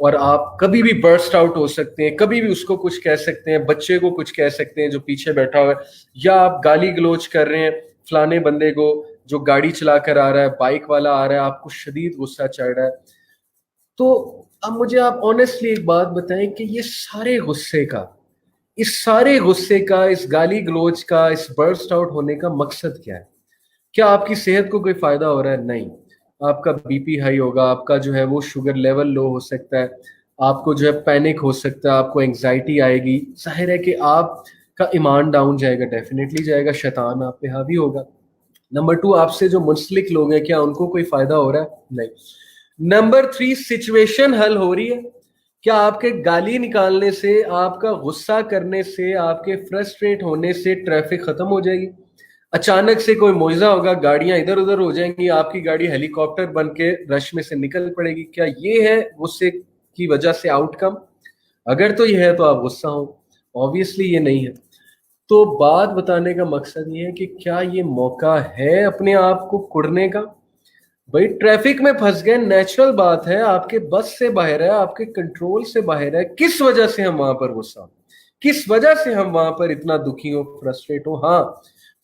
Speaker 1: اور آپ کبھی بھی برسٹ آؤٹ ہو سکتے ہیں, کبھی بھی اس کو کچھ کہہ سکتے ہیں, بچے کو کچھ کہہ سکتے ہیں جو پیچھے بیٹھا ہوا ہے, یا آپ گالی گلوچ کر رہے ہیں فلانے بندے کو جو گاڑی چلا کر آ رہا ہے, بائک والا آ رہا ہے, آپ کو شدید غصہ چڑھ رہا ہے. تو اب مجھے آپ آنیسٹلی ایک بات بتائیں کہ یہ سارے غصے کا, اس گالی گلوچ کا, اس برسٹ آؤٹ ہونے کا مقصد کیا ہے؟ کیا آپ کی صحت کو کوئی فائدہ ہو رہا ہے؟ نہیں. آپ کا بی پی ہائی ہوگا, آپ کا جو ہے وہ شوگر لیول لو ہو سکتا ہے, آپ کو جو ہے پینک ہو سکتا ہے, آپ کو انگزائٹی آئے گی, ظاہر ہے کہ آپ کا ایمان ڈاؤن جائے گا, ڈیفینیٹلی جائے گا, شیطان آپ پہ حاوی ہوگا. نمبر 2, آپ سے جو منسلک لوگ ہیں کیا ان کو کوئی فائدہ ہو رہا ہے؟ نہیں. نمبر 3, سچویشن حل ہو رہی ہے. کیا آپ کے گالی نکالنے سے, آپ کا غصہ کرنے سے, آپ کے فرسٹریٹ ہونے سے ٹریفک ختم ہو جائے گی؟ اچانک سے کوئی معجزہ ہوگا, گاڑیاں ادھر ادھر ہو جائیں گی, آپ کی گاڑی ہیلی کاپٹر بن کے رش میں سے نکل پڑے گی؟ کیا یہ ہے غصے کی وجہ سے آؤٹ کم؟ اگر تو یہ ہے تو آپ غصہ ہوں, آبویسلی یہ نہیں ہے. تو بات بتانے کا مقصد یہ ہے کہ کیا یہ موقع ہے اپنے آپ کو کڑنے کا؟ بھائی ٹریفک میں پھنس گئے, نیچرل بات ہے, آپ کے بس سے باہر ہے, آپ کے کنٹرول سے باہر ہے. کس وجہ سے ہم وہاں پر غصہ, کس وجہ سے ہم وہاں پر اتنا دکھی ہو, فرسٹریٹ ہو؟ ہاں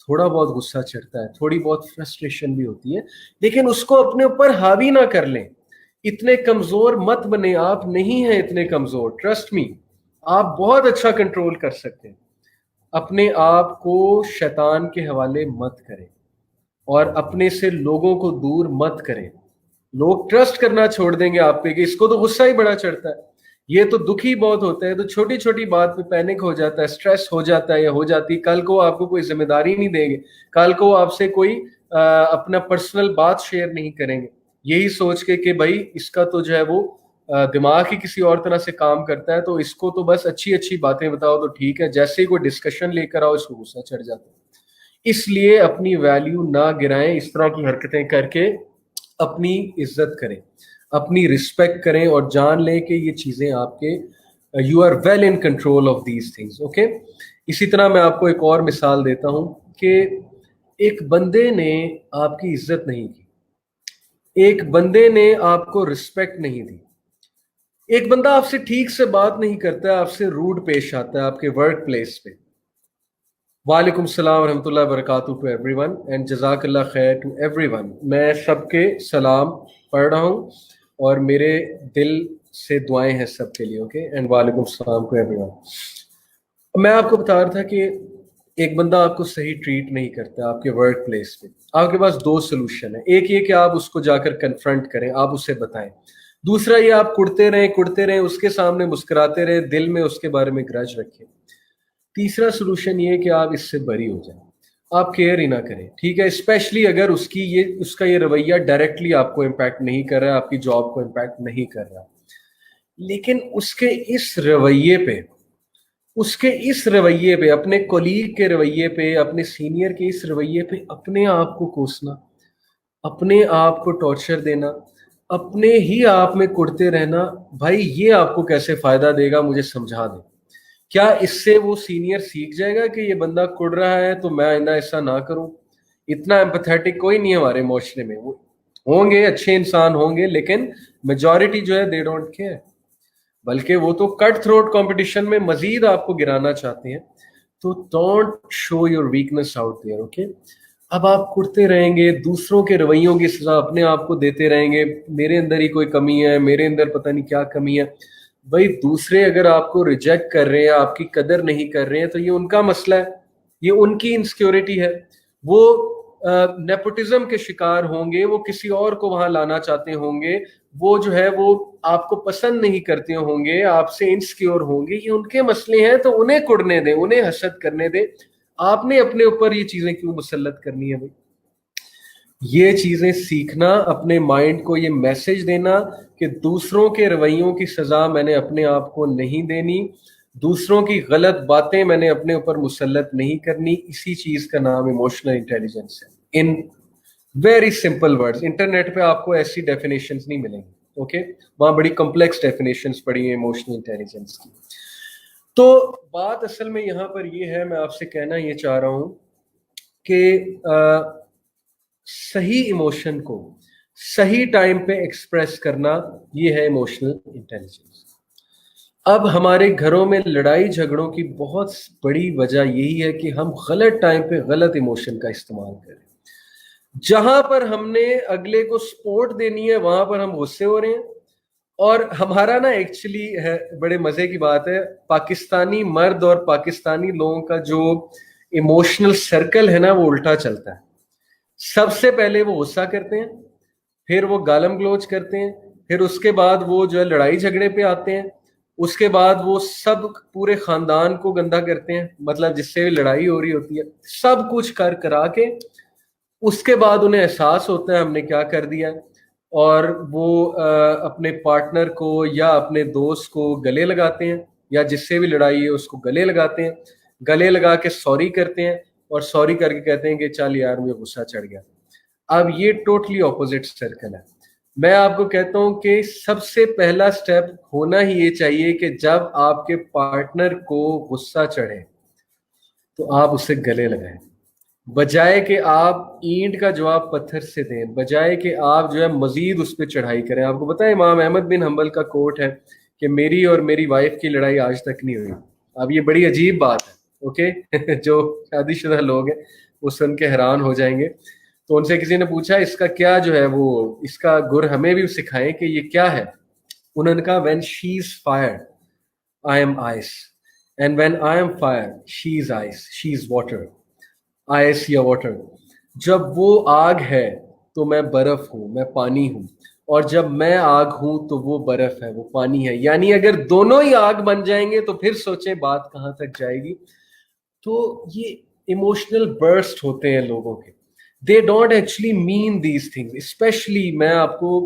Speaker 1: تھوڑا بہت غصہ چڑھتا ہے, تھوڑی بہت فرسٹریشن بھی ہوتی ہے, لیکن اس کو اپنے اوپر حاوی نہ کر لیں. اتنے کمزور مت بنے, آپ نہیں ہیں اتنے کمزور, ٹرسٹ می, آپ بہت اچھا کنٹرول کر سکتے ہیں. اپنے آپ کو شیطان کے حوالے مت کریں, اور اپنے سے لوگوں کو دور مت کریں. لوگ ٹرسٹ کرنا چھوڑ دیں گے آپ پہ کہ اس کو تو غصہ ہی بڑا چڑھتا ہے, یہ تو دکھی بہت ہوتا ہے, تو چھوٹی چھوٹی بات پہ پینک ہو جاتا ہے, سٹریس ہو جاتا ہے یا ہو جاتی. کل کو آپ کو کوئی ذمہ داری نہیں دیں گے, کل کو آپ سے کوئی اپنا پرسنل بات شیئر نہیں کریں گے, یہی سوچ کے کہ بھائی اس کا تو جو ہے وہ دماغ ہی کسی اور طرح سے کام کرتا ہے, تو اس کو تو بس اچھی اچھی باتیں بتاؤ تو ٹھیک ہے, جیسے ہی کوئی ڈسکشن لے کر آؤ اس کو غصہ چڑھ جاتا ہے. اس لیے اپنی ویلیو نہ گرائیں, اس طرح کی حرکتیں کر کے اپنی عزت کریں, اپنی رسپیکٹ کریں, اور جان لیں کہ یہ چیزیں آپ کے you are well in control of these things. Okay, اسی طرح میں آپ کو ایک اور مثال دیتا ہوں کہ ایک بندے نے آپ کی عزت نہیں کی, ایک بندے نے آپ کو رسپیکٹ نہیں دی, ایک بندہ آپ سے ٹھیک سے بات نہیں کرتا ہے, آپ سے روڈ پیش آتا ہے آپ کے ورک پلیس پہ. وعلیکم السلام ورحمۃ اللہ وبرکاتہ ٹو ایوری ون, اینڈ جزاک اللہ خیر ٹو ایوری ون. میں سب کے سلام پڑھ رہا ہوں اور میرے دل سے دعائیں ہیں سب کے لیے. اوکے, اینڈ وعلیکم السلام ٹو ایوری ون. میں آپ کو بتا رہا تھا کہ ایک بندہ آپ کو صحیح ٹریٹ نہیں کرتا آپ کے ورک پلیس پہ. آپ کے پاس 2 سلوشن ہیں, ایک یہ کہ آپ اس کو جا کر کنفرنٹ کریں, آپ اسے بتائیں. دوسرا یہ آپ کڑتے رہیں, اس کے سامنے مسکراتے رہیں, دل میں اس کے بارے میں گرج رکھیں. تیسرا سلوشن یہ کہ آپ اس سے بری ہو جائیں, آپ کیئر ہی نہ کریں, ٹھیک ہے, اسپیشلی اگر اس کا یہ رویہ ڈائریکٹلی آپ کو امپیکٹ نہیں کر رہا, آپ کی جاب کو امپیکٹ نہیں کر رہا. لیکن اس کے اس رویے پہ, اپنے کولیگ کے رویے پہ, اپنے سینئر کے اس رویے پہ اپنے آپ کو کوسنا, اپنے آپ کو ٹارچر دینا, اپنے ہی آپ میں کڑتے رہنا, بھائی یہ آپ کو کیسے فائدہ دے گا, مجھے سمجھا دیں. کیا اس سے وہ سینئر سیکھ جائے گا کہ یہ بندہ کڑ رہا ہے تو میں آئندہ ایسا نہ کروں؟ اتنا ایمپیتھیٹک کوئی نہیں ہے ہمارے معاشرے میں. وہ ہوں گے, اچھے انسان ہوں گے, لیکن میجورٹی جو ہے دے ڈونٹ کیئر. बल्कि वो तो कट थ्रोट कंपटीशन में मजीद आपको गिराना चाहते हैं। तो don't show your weakness out there, okay. अब आप कुटते रहेंगे, दूसरों के रवैयों की सजा अपने आप को देते रहेंगे, मेरे अंदर ही कोई कमी है, मेरे अंदर पता नहीं क्या कमी है। भाई दूसरे अगर आपको रिजेक्ट कर रहे हैं, आपकी कदर नहीं कर रहे हैं, तो ये उनका मसला है, ये उनकी इनसिक्योरिटी है। वो नेपोटिज्म के शिकार होंगे, वो किसी और को वहां लाना चाहते होंगे, वो जो है वो आपको पसंद नहीं करते होंगे, आपसे इनसिक्योर होंगे, ये उनके मसले हैं, तो उन्हें कुड़ने दें, उन्हें हसद करने दें। आपने अपने ऊपर ये चीजें क्यों मुसल्लत करनी है भाई? ये चीजें सीखना, अपने माइंड को ये मैसेज देना कि दूसरों के रवैयों की सजा मैंने अपने आप को नहीं देनी, दूसरों की गलत बातें मैंने अपने ऊपर मुसल्लत नहीं करनी। इसी चीज का नाम इमोशनल इंटेलिजेंस है। In very simple words, internet पे आपको ऐसी डेफिनेशंस नहीं मिलेंगी, ओके। वहां बड़ी कॉम्प्लेक्स डेफिनेशंस पड़ी है इमोशनल इंटेलिजेंस की। तो बात असल में यहां पर ये है, मैं आपसे कहना ये चाह रहा हूं कि सही इमोशन को सही टाइम पे एक्सप्रेस करना, ये है इमोशनल इंटेलिजेंस। अब हमारे घरों में लड़ाई झगड़ों की बहुत बड़ी वजह यही है कि हम गलत टाइम पे गलत इमोशन का इस्तेमाल करें। जहां पर हमने अगले को सपोर्ट देनी है, वहां पर हम गुस्से हो रहे हैं। और हमारा ना एक्चुअली है, बड़े मजे की बात है, पाकिस्तानी मर्द और पाकिस्तानी लोगों का जो इमोशनल सर्कल है ना, वो उल्टा चलता है। सबसे पहले वो गुस्सा करते हैं, फिर वो गालम गलोच करते हैं, फिर उसके बाद वो जो है लड़ाई झगड़े पे आते हैं, उसके बाद वो सब पूरे खानदान को गंदा करते हैं, मतलब जिससे भी लड़ाई हो रही होती है, सब कुछ कर करा के उसके बाद उन्हें एहसास होता है हमने क्या कर दिया, और वो अपने पार्टनर को या अपने दोस्त को गले लगाते हैं, या जिससे भी लड़ाई है उसको गले लगाते हैं, गले लगा के सॉरी करते हैं, और सॉरी करके कहते हैं कि चल यार मुझे गुस्सा चढ़ गया। अब ये टोटली ऑपोजिट सर्कल है। मैं आपको कहता हूं कि सबसे पहला स्टेप होना ही ये चाहिए कि जब आपके पार्टनर को गुस्सा चढ़े तो आप उसे गले लगाएं, बजाय कि आप ईंट का जवाब पत्थर से दें, बजाय कि आप जो है मजीद उस पर चढ़ाई करें। आपको पता है इमाम अहमद बिन हंबल का कोट है कि मेरी और मेरी वाइफ की लड़ाई आज तक नहीं हुई। अब ये बड़ी अजीब बात है, ओके। जो शादीशुदा लोग हैं वो सुन के हैरान हो जाएंगे। तो उनसे किसी ने पूछा इसका क्या जो है वो, इसका गुर हमें भी सिखाएं कि ये क्या है। उन्होंने कहा when she is fire I am ice, and when I am fire she is ice, she is water. Ice या वाटर, जब वो आग है तो मैं बर्फ हूं, मैं पानी हूं, और जब मैं आग हूं तो वो बर्फ है, वो पानी है। यानी अगर दोनों ही आग बन जाएंगे तो फिर सोचें बात कहां तक जाएगी। तो ये इमोशनल बर्स्ट होते हैं लोगों के, they don't actually mean these things. Specially मैं आपको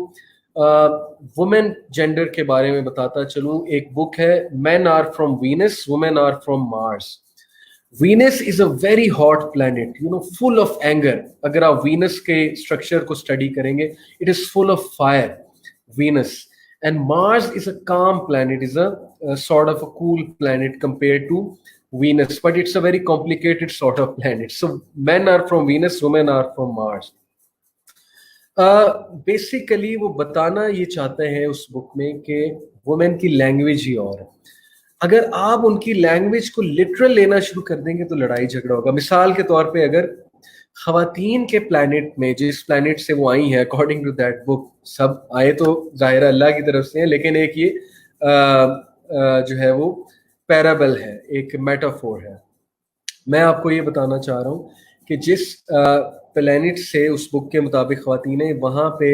Speaker 1: वुमेन जेंडर के बारे में बताता चलूं। एक बुक है men are from Venus, women are from Mars. Venus is a very hot planet, you know, full of anger. अगर आप वीनस के स्ट्रक्चर को स्टडी करेंगे, it is full of fire, Venus. And Mars is a calm planet, is a sort of a cool planet compare to Venus, but it's a very complicated sort of planet. So men are from Venus, women are from Mars. Basically वो बताना ये चाहते हैं उस book में कि women की language ही और है। अगर आप उनकी लैंग्वेज को लिटरल लेना शुरू कर देंगे तो लड़ाई झगड़ा होगा। मिसाल के तौर पे अगर खवातीन के प्लैनेट में, जिस प्लैनेट से वो आई हैं अकॉर्डिंग टू दैट बुक, सब आए तो जाहिर अल्लाह की तरफ से हैं, लेकिन एक ये जो है वो पैराबल है, एक मेटाफोर है। मैं आपको ये बताना चाह रहा हूँ कि जिस प्लैनेट से उस बुक के मुताबिक ख्वातीन है, वहां पे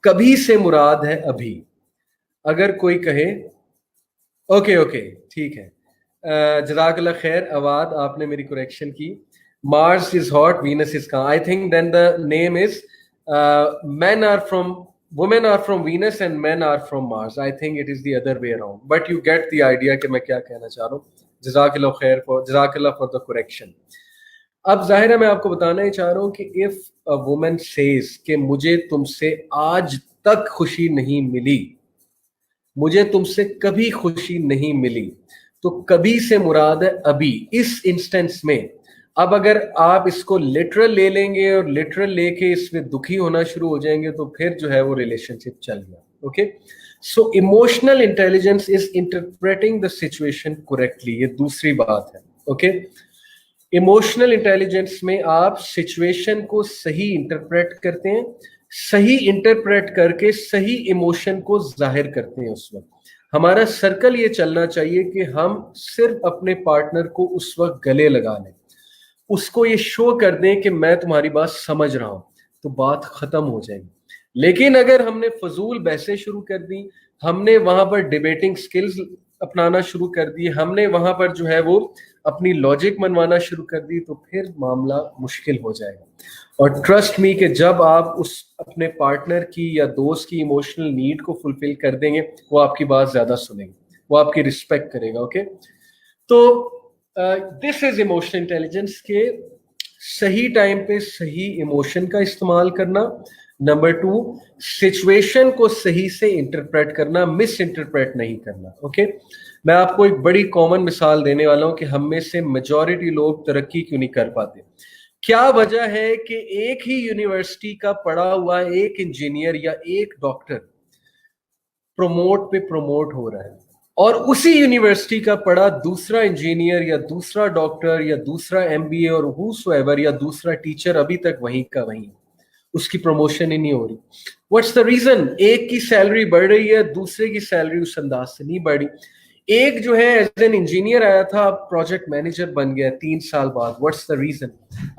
Speaker 1: कभी से मुराद है अभी। अगर कोई कहे ओके ओके ठीक है, जज़ाकल्लाह खैर अवाद, आपने मेरी करेक्शन की। Mars is hot, Venus is cold. I think then the name is men are from women are from Venus and men are from Mars. I think it is the other way around, but you get the idea कि मैं क्या कहना चाह रहा हूँ। जज़ाकल्लाह खैर for the correction. अब जाहिर है मैं आपको बताना ही चाह रहा हूँ कि if a woman says कि मुझे तुमसे आज तक खुशी नहीं मिली, मुझे तुमसे कभी खुशी नहीं मिली, तो कभी से मुराद है अभी, इस इंस्टेंस में। अब अगर आप इसको लिटरल ले लेंगे और लिटरल लेके इसमें दुखी होना शुरू हो जाएंगे तो फिर जो है वो रिलेशनशिप चल गया। Okay. So emotional intelligence is interpreting the situation correctly, ये दूसरी बात है. ओके. इमोशनल इंटेलिजेंस में आप सिचुएशन को सही इंटरप्रेट करते हैं, सही इंटरप्रेट करके सही इमोशन को जाहिर करते हैं. उस वक्त हमारा सर्कल ये चलना चाहिए कि हम सिर्फ अपने पार्टनर को उस वक्त गले लगा लें, उसको ये शो कर दें कि मैं तुम्हारी बात समझ रहा हूं, तो बात खत्म हो जाएगी. लेकिन अगर हमने फजूल बहसें शुरू कर दी, हमने वहां पर डिबेटिंग स्किल्स अपनाना शुरू कर दी, हमने वहां पर जो है वो अपनी लॉजिक मनवाना शुरू कर दी, तो फिर मामला मुश्किल हो जाएगा. और ट्रस्ट मी कि जब आप उस अपने पार्टनर की या दोस्त की इमोशनल नीड को फुलफिल कर देंगे, वो आपकी बात ज्यादा सुनेंगे, वो आपकी रिस्पेक्ट करेगा. ओके. तो दिस इज इमोशनल इंटेलिजेंस के सही टाइम पे सही इमोशन का इस्तेमाल करना. नंबर 2, सिचुएशन को सही से इंटरप्रेट करना, मिस इंटरप्रेट नहीं करना. ओके. मैं आपको एक बड़ी कॉमन मिसाल देने वाला हूं कि हम में से मेजॉरिटी लोग तरक्की क्यों नहीं कर पाते. क्या वजह है कि एक ही यूनिवर्सिटी का पढ़ा हुआ एक इंजीनियर या एक डॉक्टर प्रमोट पे प्रमोट हो रहा है, और उसी यूनिवर्सिटी का पढ़ा दूसरा इंजीनियर या दूसरा डॉक्टर या दूसरा एमबीए और हूसोएवर या दूसरा टीचर अभी तक वहीं का वहीं, उसकी प्रमोशन ही नहीं हो रही. What's the reason? एक की सैलरी बढ़ रही है, दूसरे की सैलरी उस अंदाज से नहीं बढ़ी. एक जो है एज एन इंजीनियर आया था, अब प्रोजेक्ट मैनेजर बन गया 3 साल बाद. What's the reason?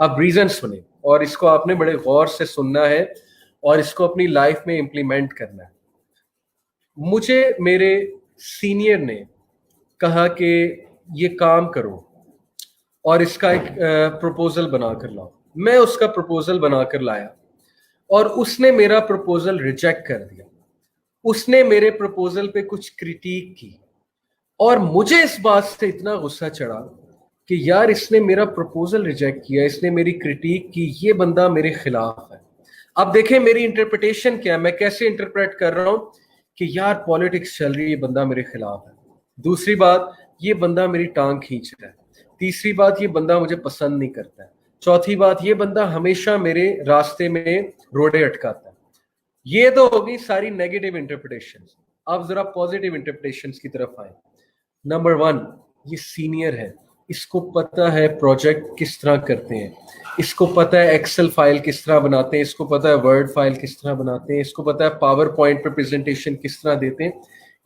Speaker 1: अब रीजन सुने, और इसको आपने बड़े गौर से सुनना है और इसको अपनी लाइफ में इंप्लीमेंट करना है. मुझे मेरे सीनियर ने कहा कि ये काम करो और इसका एक प्रपोजल बनाकर लाओ. मैं उसका प्रपोजल बनाकर लाया और उसने मेरा प्रपोजल रिजेक्ट कर दिया. उसने मेरे प्रपोजल पे कुछ क्रिटिक की और मुझे इस बात से इतना गुस्सा चढ़ा कि यार इसने मेरा प्रपोजल रिजेक्ट किया, इसने मेरी क्रिटिक की, ये बंदा मेरे खिलाफ है. अब देखें मेरी इंटरप्रिटेशन क्या है, मैं कैसे इंटरप्रेट कर रहा हूं कि यार पॉलिटिक्स चल रही है, ये बंदा मेरे खिलाफ है. दूसरी बात, ये बंदा मेरी टांग खींच रहा है. तीसरी बात, ये बंदा मुझे पसंद नहीं करता है. चौथी बात, ये बंदा हमेशा मेरे रास्ते में रोड़े अटकाता है. ये तो होगी सारी नेगेटिव इंटरप्रिटेशन. अब जरा पॉजिटिव इंटरप्रिटेशन की तरफ आए. नंबर 1, ये सीनियर है, इसको पता है प्रोजेक्ट किस तरह करते हैं, इसको पता है एक्सेल फाइल किस तरह बनाते हैं, इसको पता है वर्ड फाइल किस तरह बनाते हैं, इसको पता है पावर पॉइंट पर प्रेजेंटेशन किस तरह देते हैं.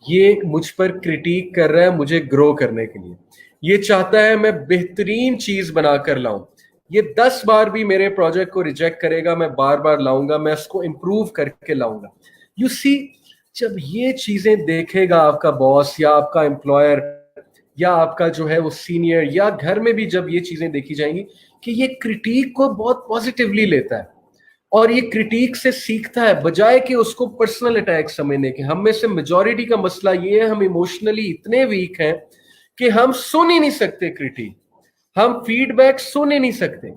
Speaker 1: ये मुझ पर क्रिटिक कर रहा है मुझे ग्रो करने के लिए. ये चाहता है मैं बेहतरीन चीज बनाकर लाऊं. ये 10 बार भी मेरे प्रोजेक्ट को रिजेक्ट करेगा, मैं बार बार लाऊंगा, मैं उसको इंप्रूव करके लाऊंगा. यू सी, जब ये चीजें देखेगा आपका बॉस या आपका एम्प्लॉयर या आपका जो है वो सीनियर, या घर में भी जब ये चीजें देखी जाएंगी कि ये क्रिटिक को बहुत पॉजिटिवली लेता है और ये क्रिटिक से सीखता है, बजाय कि उसको पर्सनल अटैक समझने के. हम में से मेजॉरिटी का मसला ये है, हम इमोशनली इतने वीक हैं कि हम सुन ही नहीं सकते क्रिटिक, हम फीडबैक सुन ही नहीं सकते.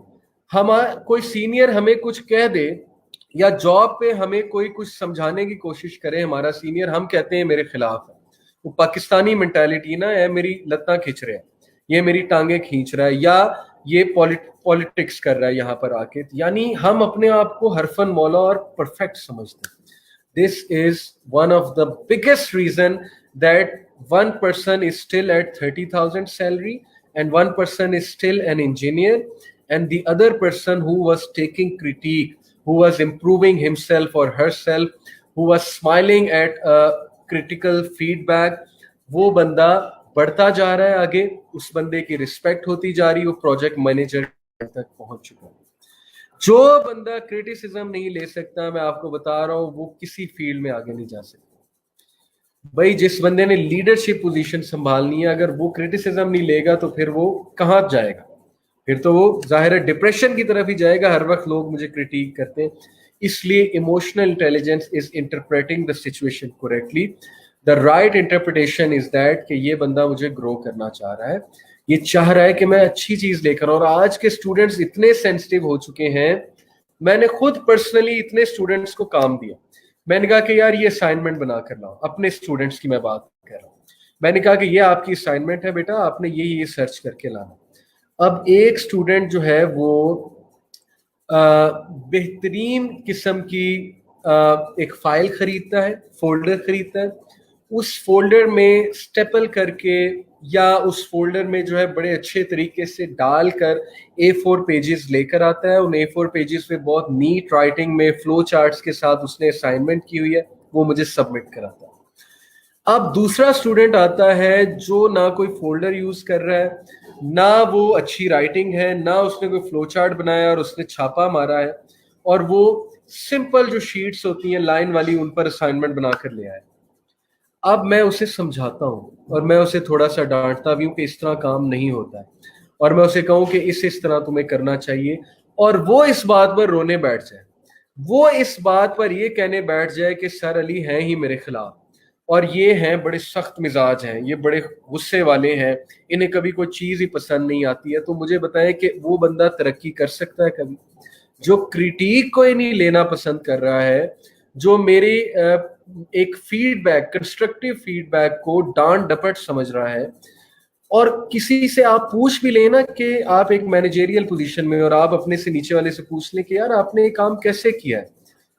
Speaker 1: कोई सीनियर हमें कुछ कह दे या जॉब पे हमें कोई कुछ समझाने की कोशिश करे, हमारा सीनियर, हम कहते हैं मेरे खिलाफ है. वो पाकिस्तानी मेंटालिटी ना है, मेरी लत्ता खींच रहा है, ये मेरी टांगे खींच रहा है, या ये पॉलिटिक्स कर रहा है यहाँ पर आके. यानी हम अपने आप को हरफन मौला और परफेक्ट समझते हैं. This is one of the biggest reason that one person is still at 30,000 salary and one person is still an engineer, and the other person who was taking critique, who was improving himself or herself, who was smiling at a critical feedback, वो बंदा बढ़ता जा रहा है आगे, उस बंदे की रिस्पेक्ट होती जा रही है, वो प्रोजेक्ट मैनेजर तक पहुंच चुका है. जो बंदा क्रिटिसिज्म नहीं ले सकता, मैं आपको बता रहा हूं, वो किसी फील्ड में आगे नहीं जा सकता. भाई जिस बंदे ने लीडरशिप पोजीशन संभालनी है, अगर वो क्रिटिसिज्म नहीं लेगा तो फिर वो कहां जाएगा? फिर तो वो जाहिर है डिप्रेशन की तरफ ही जाएगा. हर वक्त लोग मुझे क्रिटिक करते हैं. इसलिए emotional intelligence is interpreting the situation correctly. The right interpretation is that कि ये बंदा मुझे ग्रो करना चाह रहा है, ये चाह रहा है कि मैं अच्छी चीज लेकर. और आज के स्टूडेंट्स इतने सेंसिटिव हो चुके हैं, मैंने खुद पर्सनली इतने स्टूडेंट्स को काम दिया. मैंने कहा कि यार ये असाइनमेंट बना कर लाओ, अपने स्टूडेंट्स की मैं बात कर रहा हूँ. मैंने कहा कि ये आपकी असाइनमेंट है बेटा, आपने ये सर्च करके लाना. अब एक स्टूडेंट जो है वो बेहतरीन किस्म की एक फाइल खरीदता है, फोल्डर खरीदता है, उस फोल्डर में स्टेपल करके या उस फोल्डर में जो है बड़े अच्छे तरीके से डालकर A4 पेजेस लेकर आता है। उन A4 पेजेस पे बहुत नीट राइटिंग में फ्लो चार्ट्स के साथ उसने असाइनमेंट की हुई है, वो मुझे सबमिट कराता है। अब दूसरा स्टूडेंट आता है जो ना कोई फोल्डर यूज कर रहा है, ना वो अच्छी राइटिंग है, ना उसने कोई फ्लो चार्ट बनाया और उसने छापा मारा है, और वो सिंपल जो शीट्स होती हैं लाइन वाली उन पर असाइनमेंट बनाकर ले आया। अब मैं उसे समझाता हूँ और मैं उसे थोड़ा सा डांटता भी हूँ कि इस तरह काम नहीं होता है, और मैं उसे कहूँ कि इस तरह तुम्हें करना चाहिए, और वो इस बात पर रोने बैठ जाए, वो इस बात पर ये कहने बैठ जाए कि सर अली हैं ही मेरे खिलाफ, और ये हैं बड़े सख्त मिजाज हैं, ये बड़े गुस्से वाले हैं, इन्हें कभी कोई चीज़ ही पसंद नहीं आती है। तो मुझे बताएं कि वो बंदा तरक्की कर सकता है कभी? जो क्रिटिक को ही नहीं लेना पसंद कर रहा है, जो मेरी एक फीडबैक, कंस्ट्रक्टिव फीडबैक को डांट डपट समझ रहा है, और किसी से आप पूछ भी लेना कि आप एक मैनेजेरियल पोजीशन में, और आप अपने से नीचे वाले से पूछ लें कि यार आपने ये काम कैसे किया है,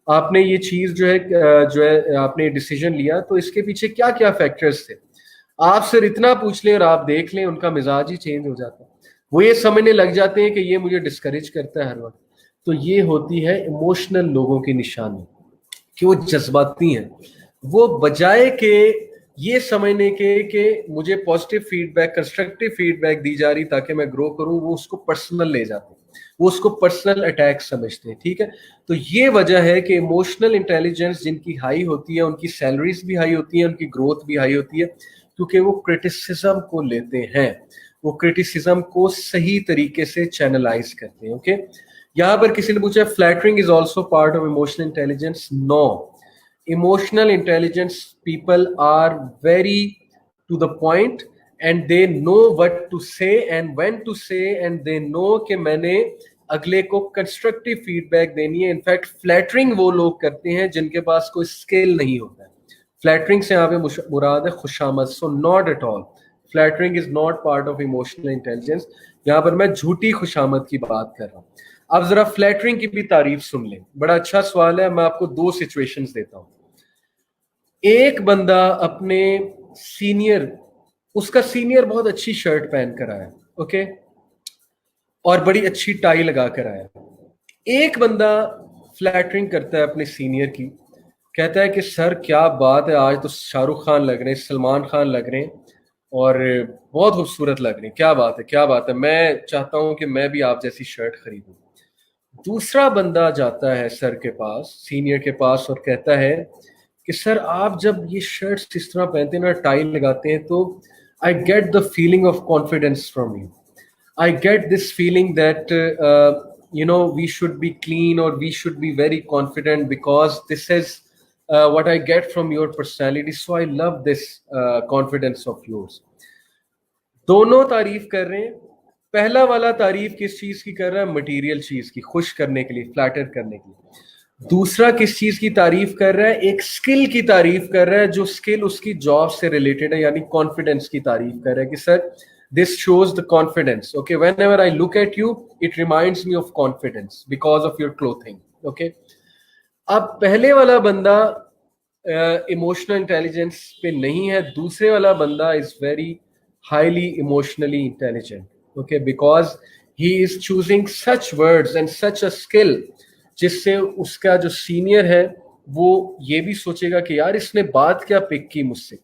Speaker 1: आपने ये चीज जो है आपने डिसीजन लिया तो इसके पीछे क्या क्या फैक्टर्स थे। आप सिर्फ इतना पूछ लें और आप देख लें, उनका मिजाज ही चेंज हो जाता है, वो ये समझने लग जाते हैं कि ये मुझे डिस्करेज करता है हर वक्त। तो ये होती है इमोशनल लोगों की निशानी कि वो जज्बाती हैं। वो बजाय के ये समझने के कि मुझे पॉजिटिव फीडबैक, कंस्ट्रक्टिव फीडबैक दी जा रही ताकि मैं ग्रो करूं, वो उसको पर्सनल ले जाते हैं, वो उसको पर्सनल अटैक समझते हैं। ठीक है, तो ये वजह है कि इमोशनल इंटेलिजेंस जिनकी हाई होती है उनकी सैलरीज भी हाई होती है, उनकी ग्रोथ भी हाई होती है, क्योंकि वो क्रिटिसिज्म को लेते हैं, वो क्रिटिसिज्म को सही तरीके से चैनलाइज करते हैं। ओके, यहाँ पर किसी ने पूछा flattering is also part of emotional intelligence. No, emotional intelligence people are very to the point and they know what to say and when to say, and they know कि मैंने अगले को कंस्ट्रक्टिव फीडबैक देनी है। In fact flattering वो लोग करते हैं जिनके पास कोई स्किल नहीं होता है। फ्लैटरिंग से यहाँ पे मुराद है खुशामद। So not at all, flattering is not part of emotional intelligence. यहाँ पर मैं झूठी खुशामद की बात कर रहा हूँ। अब जरा फ्लैटरिंग की भी तारीफ सुन लें, बड़ा अच्छा सवाल है। मैं आपको दो सिचुएशंस देता हूँ। एक बंदा अपने सीनियर, उसका सीनियर बहुत अच्छी शर्ट पहन कर आया, ओके, और बड़ी अच्छी टाई लगा कर आया। एक बंदा फ्लैटरिंग करता है अपने सीनियर की, कहता है कि सर क्या बात है, आज तो शाहरुख खान लग रहे हैं, सलमान खान लग रहे हैं, और बहुत खूबसूरत लग रहे हैं, क्या बात है क्या बात है, मैं चाहता हूं कि मैं भी आप जैसी शर्ट खरीदूं। दूसरा बंदा जाता है सर के पास, सीनियर के पास, और कहता है कि सर आप जब ये शर्ट्स इस तरह पहनते हैं ना, टाई लगाते हैं, तो I get the feeling of confidence from you, I get this feeling that you know we should be clean or we should be very confident because this is what I get from your personality, so I love this confidence of yours. दोनों तारीफ कर रहे हैं। पहला वाला तारीफ किस चीज की कर रहा है? मटेरियल चीज की, खुश करने के लिए, फ्लैटर करने के लिए। दूसरा किस चीज की तारीफ कर रहा है? एक स्किल की तारीफ कर रहा है, जो स्किल उसकी जॉब से रिलेटेड है, यानी कॉन्फिडेंस की तारीफ कर रहा है कि sir this shows the confidence, okay, whenever I look at you it reminds me of confidence because of your clothing, okay. अब पहले वाला बंदा इमोशनल इंटेलिजेंस पे नहीं है, दूसरे वाला बंदा is very highly emotionally intelligent, okay, because he is choosing such words and such a skill जिससे उसका जो सीनियर है वो ये भी सोचेगा कि यार इसने बात क्या पिक की मुझसे।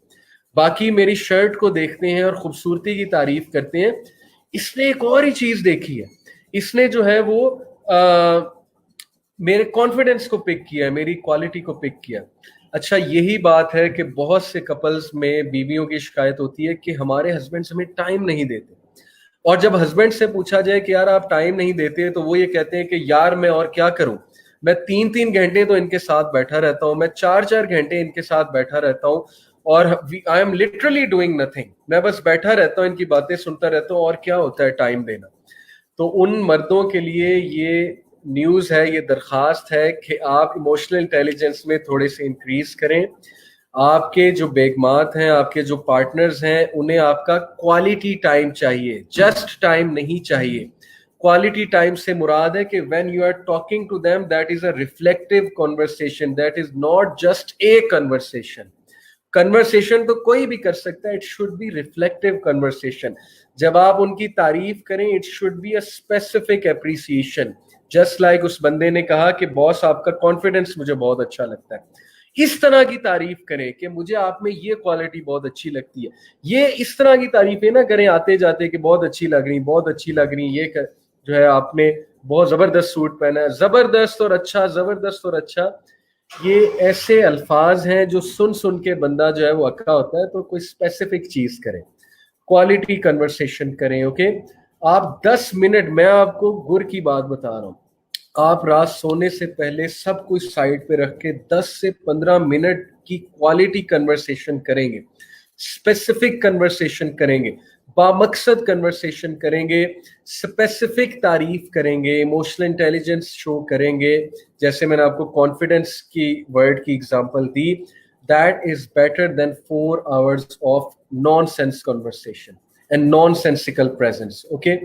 Speaker 1: बाकी मेरी शर्ट को देखते हैं और खूबसूरती की तारीफ करते हैं, इसने एक और ही चीज देखी है, इसने जो है वो मेरे कॉन्फिडेंस को पिक किया है, मेरी क्वालिटी को पिक किया। अच्छा, यही बात है कि बहुत से कपल्स में बीवियों की शिकायत होती है कि हमारे हस्बैंड हमें टाइम नहीं देते, और जब हस्बैंड से पूछा जाए कि यार आप टाइम नहीं देते, तो वो ये कहते हैं कि यार मैं और क्या करूं, मैं 3-3 घंटे तो इनके साथ बैठा रहता हूं, मैं 4-4 घंटे इनके साथ बैठा रहता हूं, और I am literally doing nothing, मैं बस बैठा रहता हूँ, इनकी बातें सुनता रहता हूँ, और क्या होता है टाइम देना। तो उन मर्दों के लिए ये न्यूज़ है, ये दरखास्त है कि आप इमोशनल इंटेलिजेंस में थोड़े से इंक्रीज करें। आपके जो बेगमात हैं, आपके जो पार्टनर्स हैं, उन्हें आपका क्वालिटी टाइम चाहिए, जस्ट टाइम नहीं चाहिए, क्वालिटी टाइम से मुराद है कि when you are talking to them that is a reflective conversation, that is not just a conversation. Conversation तो कोई भी कर सकता है, it should be reflective conversation. जब आप उनकी तारीफ करें, it should be a specific appreciation. Just like उस बंदे ने कहा कि बॉस आपका कॉन्फिडेंस मुझे बहुत अच्छा लगता है, इस तरह की तारीफ करें कि मुझे आप में ये क्वालिटी बहुत अच्छी लगती है. ये इस तरह की तारीफें ना करें आते जाते कि बहुत अच्छी लग रही, बहुत अच्छी लग रही, ये जो है आपने बहुत जबरदस्त सूट पहना है, जबरदस्त और अच्छा, जबरदस्त और अच्छा. ये ऐसे अल्फाज हैं जो सुन सुन के बंदा जो है वो अक्का होता है. तो कोई स्पेसिफिक चीज करें, क्वालिटी कन्वर्सेशन करें. ओके, आप 10 मिनट, मैं आपको गुर की बात बता रहा हूँ, आप रात सोने से पहले सब कुछ साइड पे रख के 10 से 15 मिनट की क्वालिटी कन्वर्सेशन करेंगे, स्पेसिफिक कन्वर्सेशन करेंगे, बामकसद कन्वर्सेशन करेंगे, स्पेसिफिक तारीफ करेंगे, इमोशनल इंटेलिजेंस शो करेंगे. जैसे मैंने आपको कॉन्फिडेंस की वर्ड की example the, that is better than 4 hours of nonsense conversation and nonsensical presence. Okay,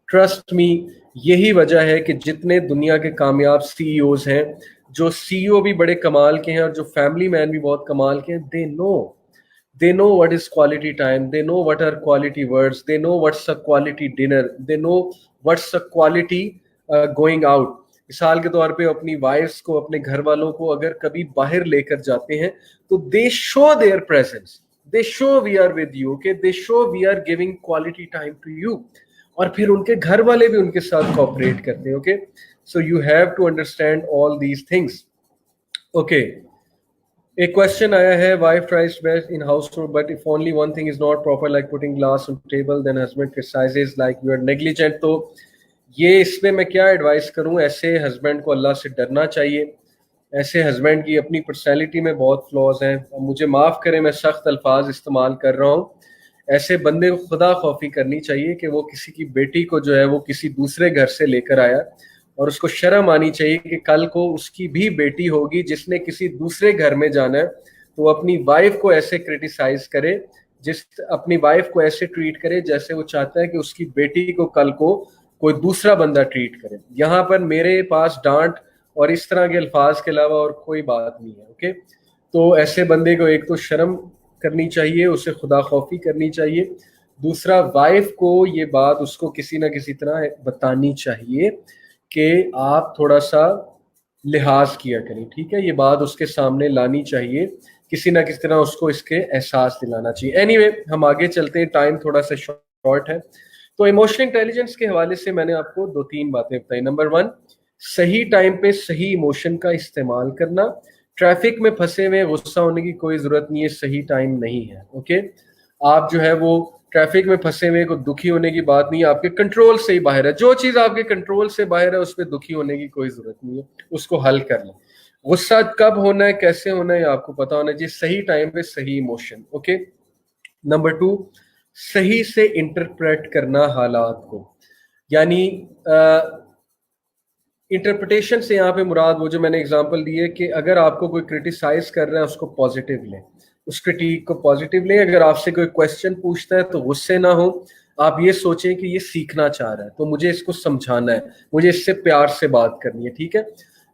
Speaker 1: trust me, यही वजह है कि जितने दुनिया के कामयाब सीईओज हैं, जो सीईओ भी बड़े कमाल के हैं और जो फैमिली मैन भी बहुत कमाल के हैं, they know what is quality time, they know what are quality words, they know what's a quality dinner, they know what's a quality going out. मिसाल के तौर पे अपनी वाइफ्स को, अपने घर वालों को अगर कभी बाहर लेकर जाते हैं तो they show their presence, they show we are with you, okay, they show we are giving quality time to you. और फिर उनके घर वाले भी उनके साथ कोऑपरेट करते हैं. Okay, so you have to understand all these things. Okay, एक क्वेश्चन आया है, wife tries best in household but if only one thing is not proper like putting glass on table then husband criticises like you are negligent. तो ये इसमें मैं क्या advice करूं, ऐसे हस्बैंड को अल्लाह से डरना चाहिए. ऐसे हस्बैंड की अपनी पर्सनैलिटी में बहुत फ्लॉज हैं, मुझे माफ करें मैं सख्त अल्फाज इस्तेमाल कर रहा हूँ. ऐसे बंदे को खुदा खौफी करनी चाहिए कि वो किसी की बेटी को जो है वो किसी दूसरे घर से लेकर आया, और उसको शर्म आनी चाहिए कि कल को उसकी भी बेटी होगी जिसने किसी दूसरे घर में जाना है, तो वो अपनी वाइफ को ऐसे क्रिटिसाइज करे, अपनी वाइफ को ऐसे ट्रीट करे जैसे वो चाहता है कि उसकी बेटी को कल को कोई दूसरा बंदा ट्रीट करे. यहाँ पर मेरे पास डांट और इस तरह के अल्फाज के अलावा और कोई बात नहीं है. ओके, तो ऐसे बंदे को एक तो शर्म करनी चाहिए, उसे खुदा खौफी करनी चाहिए. दूसरा, वाइफ को ये बात उसको किसी ना किसी तरह बतानी चाहिए कि आप थोड़ा सा लिहाज किया करें. ठीक है, ये बात उसके सामने लानी चाहिए, किसी ना किसी तरह उसको इसके एहसास दिलाना चाहिए. एनीवे, हम आगे चलते हैं, टाइम थोड़ा सा शॉर्ट है. तो इमोशनल इंटेलिजेंस के हवाले से मैंने आपको 2-3 बातें बताई. नंबर 1, सही टाइम पे सही इमोशन का इस्तेमाल करना. ट्रैफिक में फंसे हुए गुस्सा होने की कोई जरूरत नहीं है, सही टाइम नहीं है. ओके, आप जो है वो ट्रैफिक में फंसे हुए को दुखी होने की बात नहीं है, आपके कंट्रोल से ही बाहर है. जो चीज आपके कंट्रोल से बाहर है उस पर दुखी होने की कोई जरूरत नहीं है, उसको हल कर लें. गुस्सा कब होना है, कैसे होना है, आपको पता होना चाहिए. सही टाइम पे सही इमोशन. ओके. नंबर 2, सही से इंटरप्रेट करना हालात को, यानी इंटरप्रिटेशन से यहाँ पे मुराद वो जो मैंने एग्जांपल दी है कि अगर आपको कोई क्रिटिसाइज कर रहा है उसको पॉजिटिव लें, उस क्रिटिक को पॉजिटिव लें. अगर आपसे कोई क्वेश्चन पूछता है तो गुस्से ना हो, आप ये सोचें कि ये सीखना चाह रहा है तो मुझे इसको समझाना है, मुझे इससे प्यार से बात करनी है. ठीक है,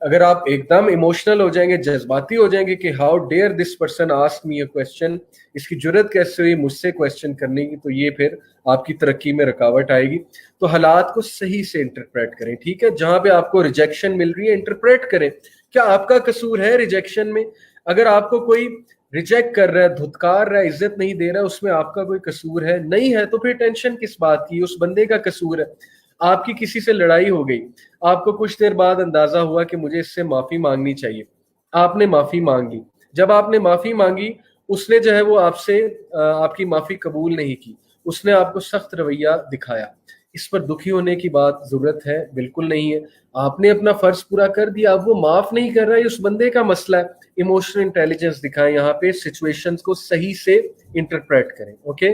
Speaker 1: अगर आप एकदम इमोशनल हो जाएंगे, जज्बाती हो जाएंगे कि how dare this person ask me a question, इसकी जरूरत कैसे हुई मुझसे क्वेश्चन करने की, तो ये फिर आपकी तरक्की में रुकावट आएगी. तो हालात को सही से इंटरप्रेट करें. ठीक है, जहां पे आपको रिजेक्शन मिल रही है इंटरप्रेट करें, क्या आपका कसूर है रिजेक्शन में? अगर आपको कोई रिजेक्ट कर रहा है, धुतकार रहा है, इज्जत नहीं दे रहा है, उसमें आपका कोई कसूर है? नहीं है, तो फिर टेंशन किस बात की, उस बंदे का कसूर है. आपकी किसी से लड़ाई हो गई, आपको कुछ देर बाद अंदाजा हुआ कि मुझे इससे माफी मांगनी चाहिए, आपने माफी मांग ली. जब आपने माफी मांगी, उसने जो है वो आपसे आपकी माफी कबूल नहीं की, उसने आपको सख्त रवैया दिखाया. इस पर दुखी होने की बात जरूरत है? बिल्कुल नहीं है. आपने अपना फर्ज पूरा कर दिया, अब वो माफ नहीं कर रहा है, उस बंदे का मसला है. इमोशनल इंटेलिजेंस दिखाएं, यहाँ पे सिचुएशंस को सही से इंटरप्रेट करें. ओके.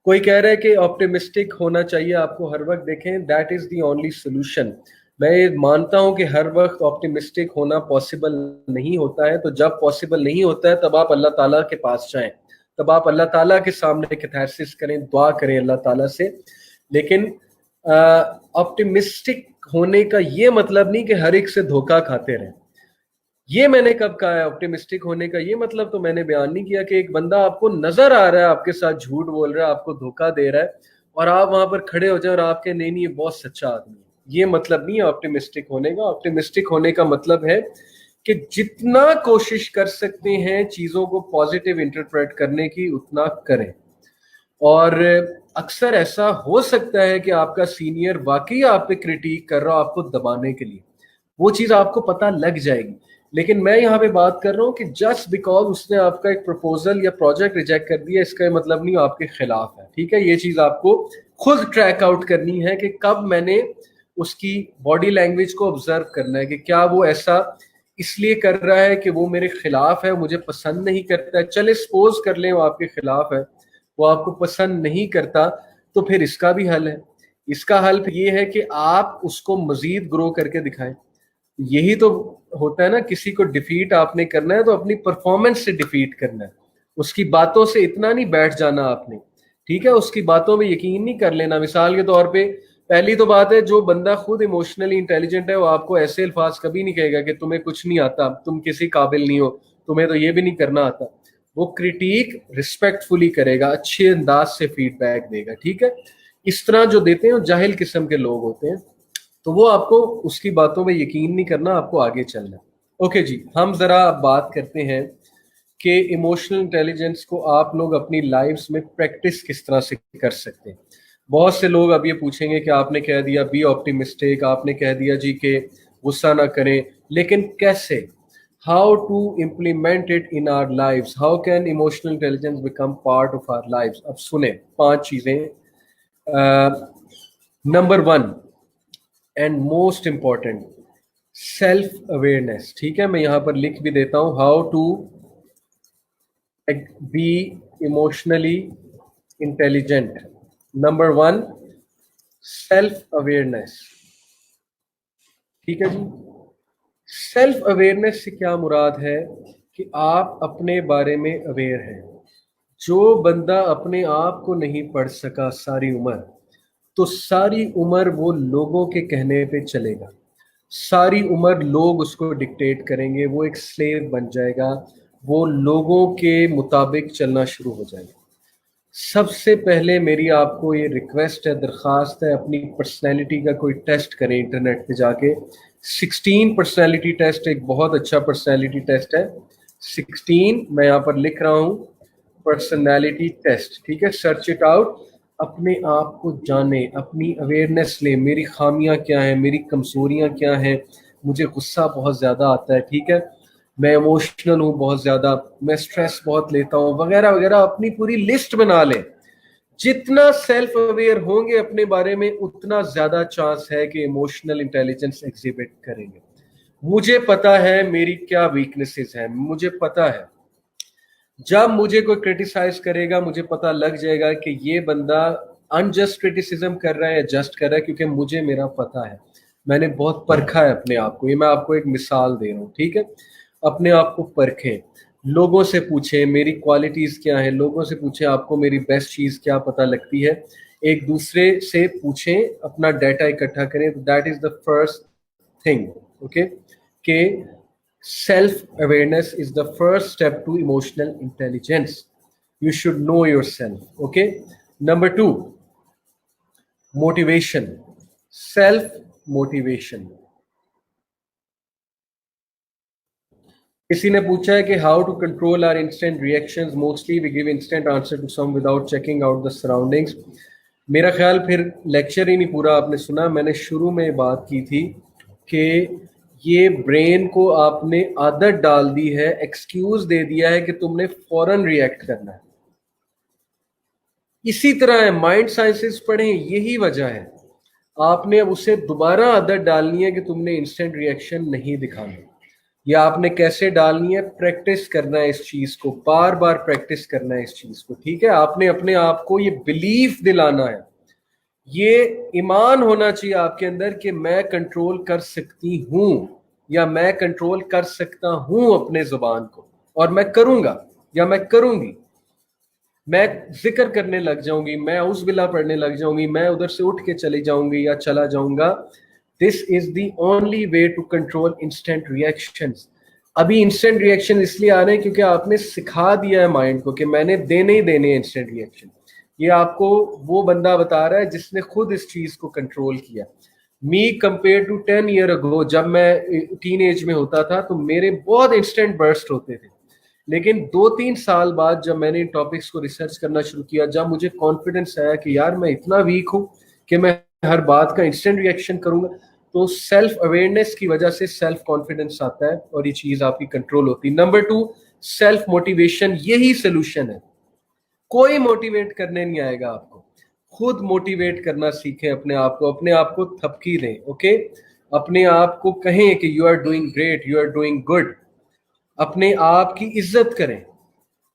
Speaker 1: कोई कह रहा है कि ऑप्टिमिस्टिक होना चाहिए आपको हर वक्त, देखें that is the only solution. मैं मानता हूं कि हर वक्त ऑप्टिमिस्टिक होना पॉसिबल नहीं होता है, तो जब पॉसिबल नहीं होता है तब आप अल्लाह ताला के पास जाएं, तब आप अल्लाह ताला के सामने कैथारसिस करें, दुआ करें अल्लाह ताला से. लेकिन ऑप्टिमिस्टिक होने का ये मतलब नहीं कि हर एक से धोखा खाते रहे। ये मैंने कब कहा है? ऑप्टिमिस्टिक होने का ये मतलब तो मैंने बयान नहीं किया कि एक बंदा आपको नजर आ रहा है आपके साथ झूठ बोल रहा है, आपको धोखा दे रहा है, और आप वहां पर खड़े हो जाए और आपके नहीं नहीं ये बहुत सच्चा आदमी है। ये मतलब नहीं है ऑप्टिमिस्टिक होने का। ऑप्टिमिस्टिक होने का मतलब है कि जितना कोशिश कर सकते हैं चीजों को पॉजिटिव इंटरप्रेट करने की, उतना करें। और अक्सर ऐसा हो सकता है कि आपका सीनियर वाकई आप पे क्रिटिक कर रहा हो आपको दबाने के लिए, वो चीज आपको पता लग जाएगी। लेकिन मैं यहाँ पे बात कर रहा हूँ कि जस्ट बिकॉज उसने आपका एक प्रपोजल या प्रोजेक्ट रिजेक्ट कर दिया, इसका मतलब नहीं आपके खिलाफ है। ठीक है, ये चीज आपको खुद ट्रैक आउट करनी है कि कब मैंने उसकी बॉडी लैंग्वेज को ऑब्जर्व करना है कि क्या वो ऐसा इसलिए कर रहा है कि वो मेरे खिलाफ है, मुझे पसंद नहीं करता है। चले सपोज कर लें वो आपके खिलाफ है, वो आपको पसंद नहीं करता, तो फिर इसका भी हल है। इसका हल ये है कि आप उसको मजीद ग्रो करके दिखाएं। यही तो होता है ना, किसी को डिफीट आपने करना है तो अपनी परफॉर्मेंस से डिफीट करना है, उसकी बातों से इतना नहीं बैठ जाना आपने। ठीक है, उसकी बातों में यकीन नहीं कर लेना। मिसाल के तौर पे पहली तो बात है, जो बंदा खुद इमोशनली इंटेलिजेंट है वो आपको ऐसे अल्फाज कभी नहीं कहेगा कि तुम्हें कुछ नहीं आता, तुम किसी काबिल नहीं हो, तुम्हें तो ये भी नहीं करना आता। वो क्रिटिक रिस्पेक्टफुली करेगा, अच्छे अंदाज से फीडबैक देगा। ठीक है, इस तरह जो देते हैं जाहिल किस्म के लोग होते हैं, तो वो आपको उसकी बातों में यकीन नहीं करना, आपको आगे चलना। ओके जी, हम जरा बात करते हैं कि इमोशनल इंटेलिजेंस को आप लोग अपनी लाइफ्स में प्रैक्टिस किस तरह से कर सकते हैं। बहुत से लोग अब ये पूछेंगे कि आपने कह दिया बी ऑप्टिमिस्टिक, आपने कह दिया जी कि गुस्सा ना करें, लेकिन कैसे? How to implement it in our lives? How can emotional intelligence become part of our lives? अब सुने 5 चीजें। Number 1 and most important, self awareness. ठीक है, मैं यहां पर लिख भी देता हूं, how to be emotionally intelligent. Number 1, self awareness. ठीक है जी, सेल्फ अवेयरनेस से क्या मुराद है कि आप अपने बारे में अवेयर हैं। जो बंदा अपने आप को नहीं पढ़ सका सारी उम्र, तो सारी उम्र वो लोगों के कहने पे चलेगा, सारी उम्र लोग उसको डिक्टेट करेंगे, वो एक स्लेव बन जाएगा, वो लोगों के मुताबिक चलना शुरू हो जाएगा। सबसे पहले मेरी आपको ये रिक्वेस्ट है, दरख्वास्त है, अपनी पर्सनैलिटी का कोई टेस्ट करें इंटरनेट पे जाके। 16 पर्सनैलिटी टेस्ट एक बहुत अच्छा पर्सनैलिटी टेस्ट है। 16 मैं यहाँ पर लिख रहा हूँ, पर्सनैलिटी टेस्ट। ठीक है, सर्च इट आउट। अपने आप को जाने, अपनी अवेयरनेस ले, मेरी खामियां क्या हैं, मेरी कमजोरियां क्या हैं, मुझे गुस्सा बहुत ज़्यादा आता है, ठीक है, मैं इमोशनल हूँ बहुत ज़्यादा, मैं स्ट्रेस बहुत लेता हूँ, वगैरह वगैरह। अपनी पूरी लिस्ट बना लें। जितना सेल्फ अवेयर होंगे अपने बारे में, उतना ज़्यादा चांस है कि इमोशनल इंटेलिजेंस एग्जिबिट करेंगे। मुझे पता है मेरी क्या वीकनेसेस हैं, मुझे पता है जब मुझे कोई क्रिटिसाइज करेगा मुझे पता लग जाएगा कि ये बंदा अनजस्ट क्रिटिसिज्म कर रहा है या जस्ट कर रहा है, क्योंकि मुझे मेरा पता है, मैंने बहुत परखा है अपने आप को। ये मैं आपको एक मिसाल दे रहा हूँ। ठीक है, अपने आप को परखें, लोगों से पूछें मेरी क्वालिटीज क्या है, लोगों से पूछें आपको मेरी बेस्ट चीज क्या पता लगती है, एक दूसरे से पूछें, अपना डाटा इकट्ठा करें। That is the first thing. Okay, के self awareness is the first step to emotional intelligence. You should know yourself. Okay, number 2, motivation, self motivation. किसी ने पूछा है कि how to control our instant reactions. Mostly we give instant answer to some without checking out the surroundings. मेरा ख्याल फिर lecture ही नहीं पूरा आपने सुना। मैंने शुरू में बात की थी कि ये ब्रेन को आपने आदत डाल दी है, एक्सक्यूज दे दिया है कि तुमने फौरन रिएक्ट करना है। इसी तरह है, माइंड साइंसेस पढ़ें, यही वजह है। आपने अब उसे दोबारा आदत डालनी है कि तुमने इंस्टेंट रिएक्शन नहीं दिखाना। या आपने कैसे डालनी है? प्रैक्टिस करना है इस चीज को, बार बार प्रैक्टिस करना है इस चीज को। ठीक है, आपने अपने आप को ये बिलीफ दिलाना है, ये ईमान होना चाहिए आपके अंदर कि मैं कंट्रोल कर सकती हूं या मैं कंट्रोल कर सकता हूं अपने जुबान को, और मैं करूंगा या मैं करूंगी। मैं जिक्र करने लग जाऊंगी, मैं उस बिला पढ़ने लग जाऊंगी, मैं उधर से उठ के चली जाऊंगी या चला जाऊंगा। This is the only way to control instant reactions. अभी इंस्टेंट रिएक्शन इसलिए आ रहे हैं क्योंकि आपने सिखा दिया है माइंड को कि मैंने देने ही देने इंस्टेंट रिएक्शन। ये आपको वो बंदा बता रहा है जिसने खुद इस चीज को कंट्रोल किया। मी कंपेयर टू 10 ईयर अगो, जब मैं टीन एज में होता था तो मेरे बहुत इंस्टेंट बर्स्ट होते थे, लेकिन 2-3 साल बाद जब मैंने इन टॉपिक्स को रिसर्च करना शुरू किया, जब मुझे कॉन्फिडेंस आया कि यार मैं इतना वीक हूं कि मैं हर बात का इंस्टेंट रिएक्शन करूंगा, तो सेल्फ अवेयरनेस की वजह से सेल्फ कॉन्फिडेंस आता है और ये चीज आपकी कंट्रोल होती है। नंबर 2, सेल्फ मोटिवेशन, यही सोल्यूशन है। कोई मोटिवेट करने नहीं आएगा आपको, खुद मोटिवेट करना सीखें अपने आप को थपकी दें। ओके, अपने आप को कहें कि you are doing great, you are doing good, अपने आप की इज्जत करें,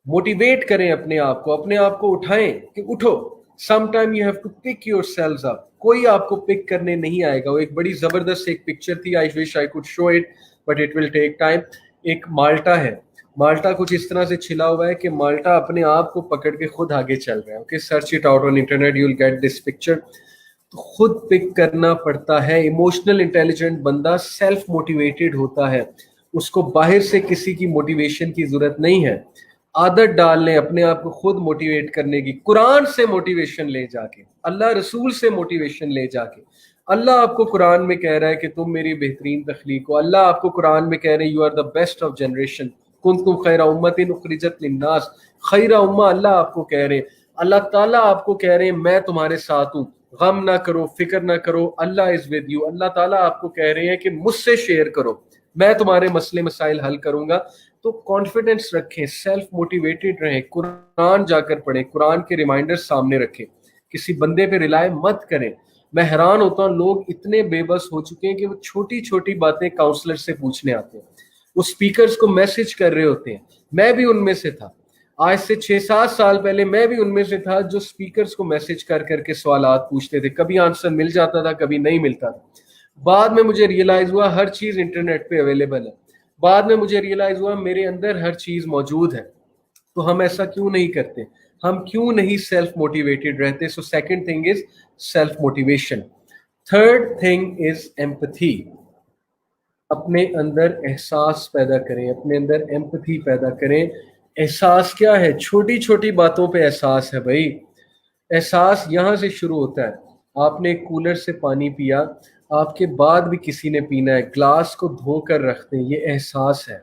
Speaker 1: मोटिवेट करें अपने आप को उठाएं कि उठो। Sometime you have to pick yourselves up, कोई आपको पिक करने नहीं आएगा। वो एक बड़ी जबरदस्त एक पिक्चर थी, I wish I could show it but it will take time. एक माल्टा है, माल्टा कुछ इस तरह से छिला हुआ है कि माल्टा अपने आप को पकड़ के खुद आगे चल रहा है। Okay, search it out on internet, you will get this picture. तो खुद पिक करना पड़ता है। इमोशनल इंटेलिजेंट बंदा सेल्फ मोटिवेटेड होता है, उसको बाहर से किसी की मोटिवेशन की जरूरत नहीं है। आदत डाल लें अपने आप को खुद मोटिवेट करने की, कुरान से मोटिवेशन ले जाके, अल्लाह रसूल से मोटिवेशन ले जाके। अल्लाह आपको कुरान में कह रहा है कि तुम मेरी बेहतरीन तख्लीक हो। अल्लाह आपको कुरान में कह रहे हैं you are the best of generation, कुंतुम खैरा उम्मतिन उखरिजत लिन्नास, खैरा उम्मा अल्लाह आपको कह रहे हैं। अल्लाह ताला आपको कह रहे हैं मैं तुम्हारे साथ हूँ, गम ना करो, फिक्र ना करो, अल्लाह इज विद यू। अल्लाह ताला आपको कह रहे हैं कि मुझसे शेयर करो, मैं तुम्हारे मसले मसाइल हल करूंगा। तो कॉन्फिडेंस रखें, सेल्फ मोटिवेटेड रहें, कुरान जाकर पढ़ें, कुरान के रिमाइंडर्स सामने रखें, किसी बंदे पे रिलाय मत करें। मैं हैरान होता हूँ, लोग इतने बेबस हो चुके हैं कि वो छोटी छोटी बातें काउंसलर से पूछने आते हैं, वो स्पीकर्स को मैसेज कर रहे होते हैं। मैं भी उनमें से था, आज से 6-7 साल पहले मैं भी उनमें से था जो स्पीकर्स को मैसेज कर करके सवालात पूछते थे। कभी आंसर मिल जाता था, कभी नहीं मिलता था। बाद में मुझे रियलाइज हुआ हर चीज इंटरनेट पे अवेलेबल है। बाद में मुझे रियलाइज हुआ मेरे अंदर हर चीज मौजूद है। तो हम ऐसा क्यों नहीं करते, हम क्यों नहीं सेल्फ मोटिवेटेड रहते? So second thing is self motivation. Third thing is empathy. अपने अंदर एहसास पैदा करें, अपने अंदर एम्पैथी पैदा करें। एहसास क्या है? छोटी छोटी बातों पे एहसास है भाई। एहसास यहाँ से शुरू होता है। आपने कूलर से पानी पिया, आपके बाद भी किसी ने पीना है, ग्लास को धोकर रख दें, ये एहसास है।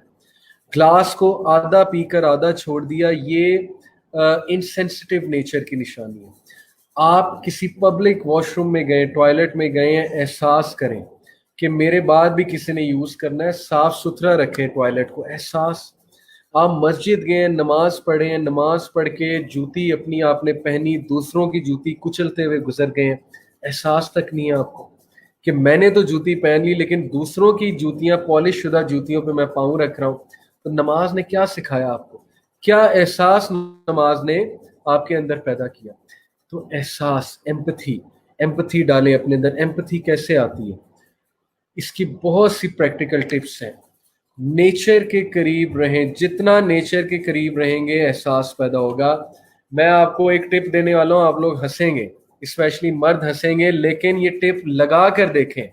Speaker 1: ग्लास को आधा पीकर आधा छोड़ दिया, ये इनसेंसिटिव नेचर की निशानी है। आप किसी पब्लिक वॉशरूम में गए, टॉयलेट में गए हैं, एहसास करें कि मेरे बाद भी किसी ने यूज करना है, साफ सुथरा रखें टॉयलेट को, एहसास। आप मस्जिद गए, नमाज पढ़े, नमाज पढ़ के जूती अपनी आपने पहनी, दूसरों की जूती कुचलते हुए गुजर गए, एहसास तक नहीं है आपको कि मैंने तो जूती पहन ली लेकिन दूसरों की जूतियां, पॉलिश शुदा जूतियों पे मैं पाँव रख रहा हूँ। तो नमाज ने क्या सिखाया आपको? क्या एहसास नमाज ने आपके अंदर पैदा किया? तो एहसास, एम्पैथी, एम्पैथी डालें अपने अंदर। एम्पैथी कैसे आती है? इसकी बहुत सी प्रैक्टिकल टिप्स हैं। नेचर के करीब रहें, जितना नेचर के करीब रहेंगे एहसास पैदा होगा। मैं आपको एक टिप देने वाला हूँ, आप लोग हंसेंगे, स्पेशली मर्द हंसेंगे, लेकिन ये टिप लगा कर देखें।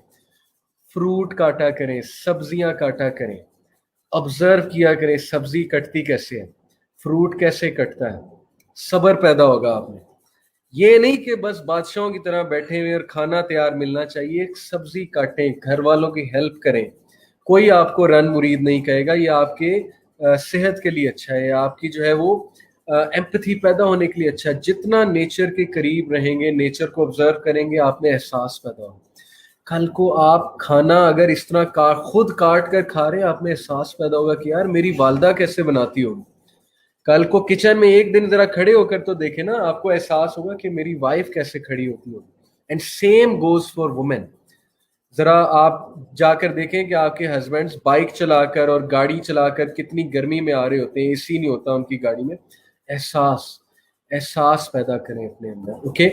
Speaker 1: फ्रूट काटा करें, सब्जियां काटा करें, ऑब्जर्व किया करें सब्जी कटती कैसे है, फ्रूट कैसे कटता है, सब्र पैदा होगा आप में। ये नहीं कि बस बादशाहों की तरह बैठे हुए और खाना तैयार मिलना चाहिए। एक सब्जी काटें, घर वालों की हेल्प करें। कोई आपको रन मुरीद नहीं कहेगा, ये आपके सेहत के लिए अच्छा है, आपकी जो है वो एम्पैथी पैदा होने के लिए अच्छा है। जितना नेचर के करीब रहेंगे, नेचर को ऑब्जर्व करेंगे, आप में एहसास पैदा होगा। कल को आप खाना अगर इस तरह खुद काट कर खा रहे हैं, आप में एहसास पैदा होगा कि यार मेरी वालदा कैसे बनाती होगी। कल को किचन में एक दिन जरा खड़े होकर तो देखे ना, आपको एहसास होगा कि मेरी वाइफ कैसे खड़ी होती होगी। And same goes for women. जरा आप जाकर देखें कि आपके हस्बैंड्स बाइक चलाकर और गाड़ी चलाकर कितनी गर्मी में आ रहे होते हैं, एसी नहीं होता उनकी गाड़ी में। एहसास, एहसास पैदा करें अपने अंदर। ओके,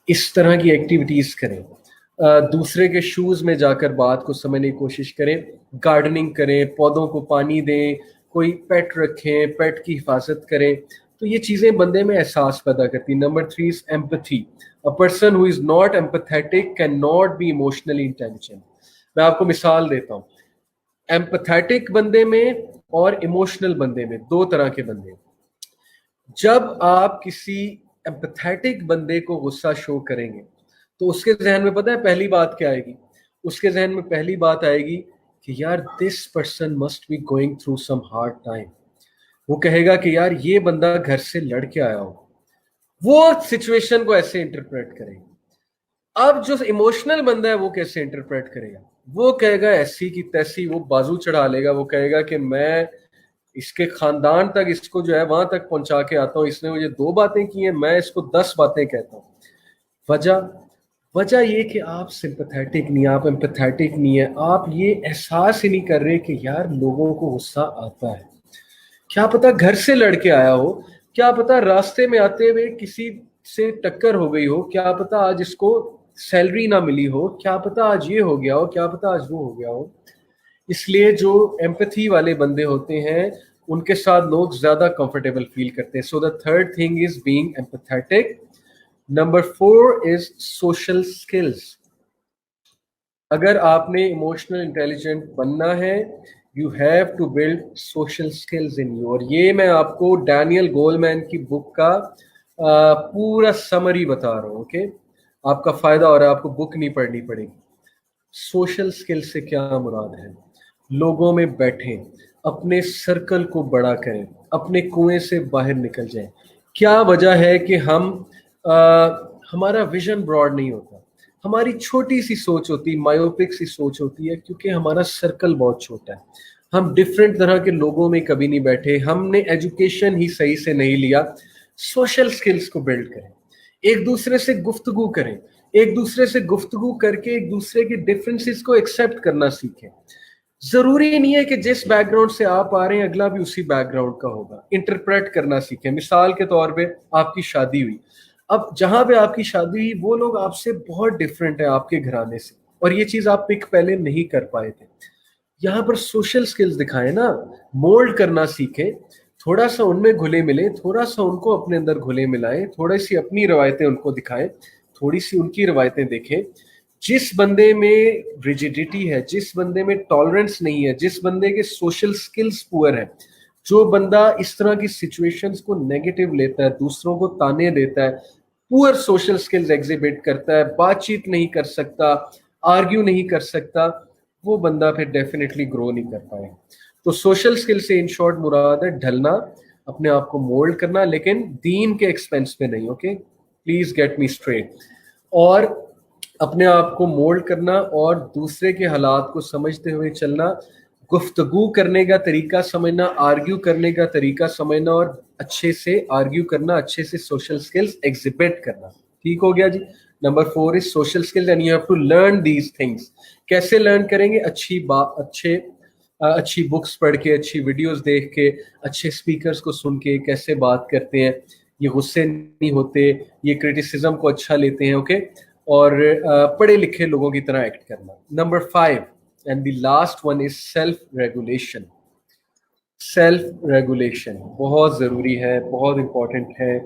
Speaker 1: इस तरह की एक्टिविटीज करें। दूसरे के शूज में जाकर बात को समझने की कोशिश करें। गार्डनिंग करें, पौधों को पानी दें, कोई पेट रखें, पेट की हिफाजत करें। तो ये चीजें बंदे में एहसास पैदा करती। Number 3 is empathy. A person who is not empathetic can not be emotionally intelligent. मैं आपको मिसाल देता हूँ, एम्पैथेटिक बंदे में और इमोशनल बंदे में दो तरह के बंदे हैं। जब आप किसी एम्पैथेटिक बंदे को गुस्सा शो करेंगे तो उसके जहन में पता है पहली बात क्या आएगी? उसके जहन में पहली बात आएगी कि यार this person must be going through some hard time. वो कहेगा कि यार ये बंदा घर से लड़ के आया हो, वो सिचुएशन को ऐसे इंटरप्रेट करेगा। अब जो इमोशनल बंदा है वो कैसे इंटरप्रेट करेगा? वो कहेगा ऐसी की तैसी, वो बाजू चढ़ा लेगा, वो कहेगा कि मैं इसके खानदान तक इसको जो है वहां तक पहुंचा के आता हूं, इसने मुझे 2 बातें की हैं, मैं इसको 10 बातें कहता हूं। वजह ये कि आप सिंपैथेटिक नहीं, आप एम्पैथेटिक नहीं है, आप ये एहसास ही नहीं कर रहे कि यार लोगों को गुस्सा आता है। क्या पता घर से लड़के आया हो, क्या पता रास्ते में आते हुए किसी से टक्कर हो गई हो, क्या पता आज इसको सैलरी ना मिली हो, क्या पता आज ये हो गया हो, क्या पता आज वो हो गया हो। इसलिए जो एम्पैथी वाले बंदे होते हैं उनके साथ लोग ज्यादा कंफर्टेबल फील करते हैं। So the third thing is being empathetic. Number 4 is social skills. अगर आपने इमोशनल इंटेलिजेंट बनना है, you have to build social skills in you. और ये मैं आपको डैनियल गोलमैन की बुक का पूरा समरी बता रहा हूँ। ओके, आपका फायदा हो रहा है, आपको बुक नहीं पढ़नी पड़ेगी। सोशल स्किल से क्या मुराद है? लोगों में बैठें, अपने सर्कल को बड़ा करें, अपने कुएं से बाहर निकल जाएं। क्या वजह है कि हमारा विजन ब्रॉड नहीं होता, हमारी छोटी सी सोच होती, मायोपिक सी सोच होती है, क्योंकि हमारा सर्कल बहुत छोटा है। हम डिफरेंट तरह के लोगों में कभी नहीं बैठे, हमने एजुकेशन ही सही से नहीं लिया। सोशल स्किल्स को बिल्ड करें, एक दूसरे से गुफ्तगू करें, एक दूसरे से गुफ्तगू करके एक दूसरे के डिफरेंसेस को एक्सेप्ट करना सीखें। जरूरी नहीं है कि जिस बैकग्राउंड से आप आ रहे हैं अगला भी उसी बैकग्राउंड का होगा। इंटरप्रेट करना सीखें। मिसाल के तौर पे आपकी शादी हुई, अब जहां पे आपकी शादी हुई वो लोग आपसे बहुत डिफरेंट है आपके घराने से, और ये चीज आप पिक पहले नहीं कर पाए थे। यहाँ पर सोशल स्किल्स दिखाएं ना, मोल्ड करना सीखें, थोड़ा सा उनमें घुले मिले, थोड़ा सा उनको अपने अंदर घुले मिलाएं, थोड़ी सी अपनी रवायतें उनको दिखाएं, थोड़ी सी उनकी रवायतें देखें। जिस बंदे में रिजिडिटी है, जिस बंदे में टॉलरेंस नहीं है, जिस बंदे के सोशल स्किल्स पुअर है, जो बंदा इस तरह की सिचुएशंस को नेगेटिव लेता है, दूसरों को ताने देता है, पुअर सोशल स्किल्स एग्जिबिट करता है, बातचीत नहीं कर सकता, आर्ग्यू नहीं कर सकता, वो बंदा फिर डेफिनेटली ग्रो नहीं कर पाएगा। तो सोशल स्किल से इन शॉर्ट मुराद है ढलना, अपने आप को मोल्ड करना, लेकिन दीन के एक्सपेंस पे नहीं। Okay, please get me straight. और अपने आप को मोल्ड करना और दूसरे के हालात को समझते हुए चलना, गुफ्तगू करने का तरीका समझना, आर्ग्यू करने का तरीका समझना, और अच्छे से आर्ग्यू करना, अच्छे से सोशल स्किल्स एग्जिबिट करना। ठीक हो गया जी। Number 4 is social skills and you have to learn these things. कैसे लर्न करेंगे? अच्छी बुक्स पढ़ के, अच्छी वीडियोस देख के, अच्छे स्पीकर्स को सुन के, कैसे बात करते हैं, ये गुस्से नहीं होते, ये क्रिटिसिज्म को अच्छा लेते हैं। ओके, और पढ़े लिखे लोगों की तरह एक्ट करना। Number 5 and the last one is self regulation. Self regulation बहुत ज़रूरी है, बहुत इंपॉर्टेंट है।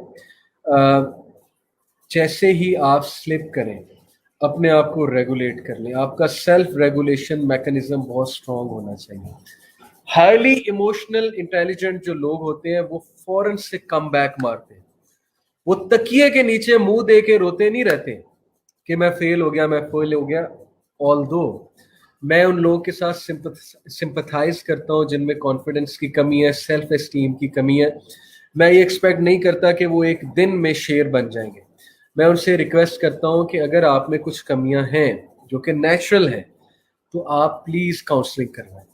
Speaker 1: जैसे ही आप स्लिप करें, अपने आप को रेगुलेट कर लें। आपका सेल्फ रेगुलेशन मैकेनिज्म बहुत स्ट्रांग होना चाहिए। हाईली इमोशनल इंटेलिजेंट जो लोग होते हैं वो फौरन से कम बैक मारते हैं। वो तकिए के नीचे मुंह दे के रोते नहीं रहते कि मैं फेल हो गया, मैं फेल हो गया। ऑल्दो मैं उन लोगों के साथ सिंपथाइज करता हूँ जिनमें कॉन्फिडेंस की कमी है, सेल्फ एस्टीम की कमी है। मैं ये एक्सपेक्ट नहीं करता कि वो एक दिन में शेर बन जाएंगे। मैं उनसे रिक्वेस्ट करता हूँ कि अगर आप में कुछ कमियां हैं जो कि नेचुरल है, तो आप प्लीज काउंसलिंग करवाएं,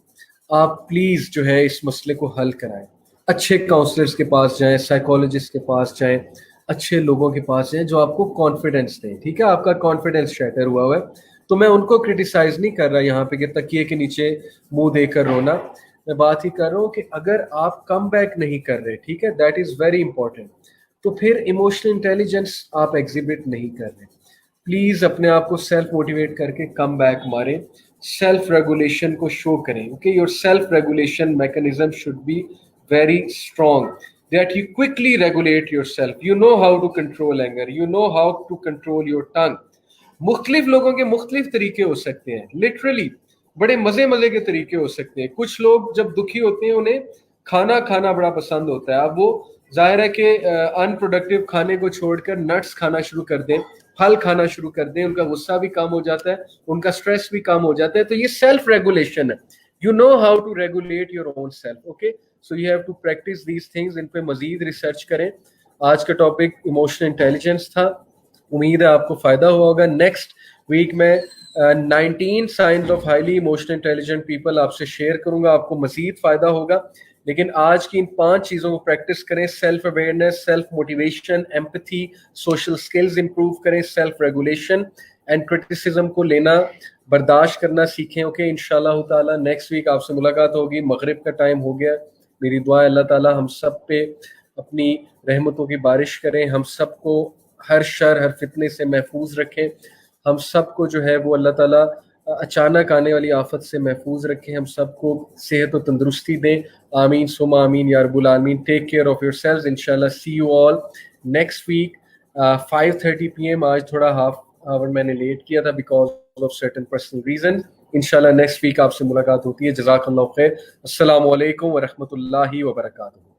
Speaker 1: आप प्लीज जो है इस मसले को हल कराएं। अच्छे काउंसलर्स के पास जाएं, साइकोलॉजिस्ट के पास जाएं, अच्छे लोगों के पास जाएं जो आपको कॉन्फिडेंस दें। ठीक है, आपका कॉन्फिडेंस शैटर हुआ है, तो मैं उनको क्रिटिसाइज नहीं कर रहा यहाँ पे कि तकिए के नीचे मुंह देकर रोना। मैं बात ही कर रहा हूँ कि अगर आप कम बैक नहीं कर रहे, ठीक है, दैट इज वेरी इंपॉर्टेंट, तो फिर इमोशनल इंटेलिजेंस आप एग्जिबिट नहीं कर रहे। प्लीज अपने आप को सेल्फ मोटिवेट करके कम बैक मारें, सेल्फ रेगुलेशन को शो करें। Okay, your self regulation mechanism should be very strong. that you quickly regulate yourself. You know how to control anger. You know how to control your tongue. मुख्तलिफ लोगों के मुख्तलिफ तरीके हो सकते हैं, लिटरली बड़े मजे मजे के तरीके हो सकते हैं. कुछ लोग जब दुखी होते हैं उन्हें खाना खाना बड़ा पसंद होता है. अब वो जाहिर है कि अनप्रोडक्टिव खाने को छोड़कर नट्स खाना शुरू कर दें, फल खाना शुरू कर दें, उनका गुस्सा भी कम हो जाता है, उनका स्ट्रेस भी कम हो जाता है. तो ये सेल्फ रेगुलेशन है. You know how to regulate your own self. Okay, so you have to practise these things. इन पे मजीद रिसर्च करें. आज का टॉपिक इमोशनल इंटेलिजेंस था. उम्मीद है आपको फायदा हुआ होगा. नेक्स्ट वीक में 19 science of highly emotional intelligent people आपसे शेयर करूंगा. आपको मजीद फायदा होगा. लेकिन आज की इन 5 चीजों को प्रैक्टिस करें. Self awareness, self motivation, empathy, social skills improve करें, सेल्फ रेगुलेशन एंड क्रिटिसिज्म को लेना बर्दाश्त करना सीखें. ओके, इंशाल्लाह ताला नेक्स्ट वीक आपसे मुलाकात होगी. मगरिब का टाइम हो गया. मेरी दुआ है अल्लाह ताला हम सब पे अपनी रहमतों की बारिश करें, हम सबको हर शर हर फितने से महफूज रखें, हम सबको जो है वो अल्लाह ताला अचानक आने वाली आफत से महफूज रखें, हम सबको सेहत और तंदुरुस्ती दें. आमीन सुमा आमीन या रब्बुल आमीन. Take care of yourselves. इंशाल्लाह see you all next week 5:30 PM. आज थोड़ा हाफ आवर मैंने लेट किया था because of certain personal reason. इंशाल्लाह नेक्स्ट वीक आपसे मुलाकात होती है. जज़ाकल्लाहु खैर. अस्सलामु अलैकुम व रहमतुल्लाहि व बरकातुहू.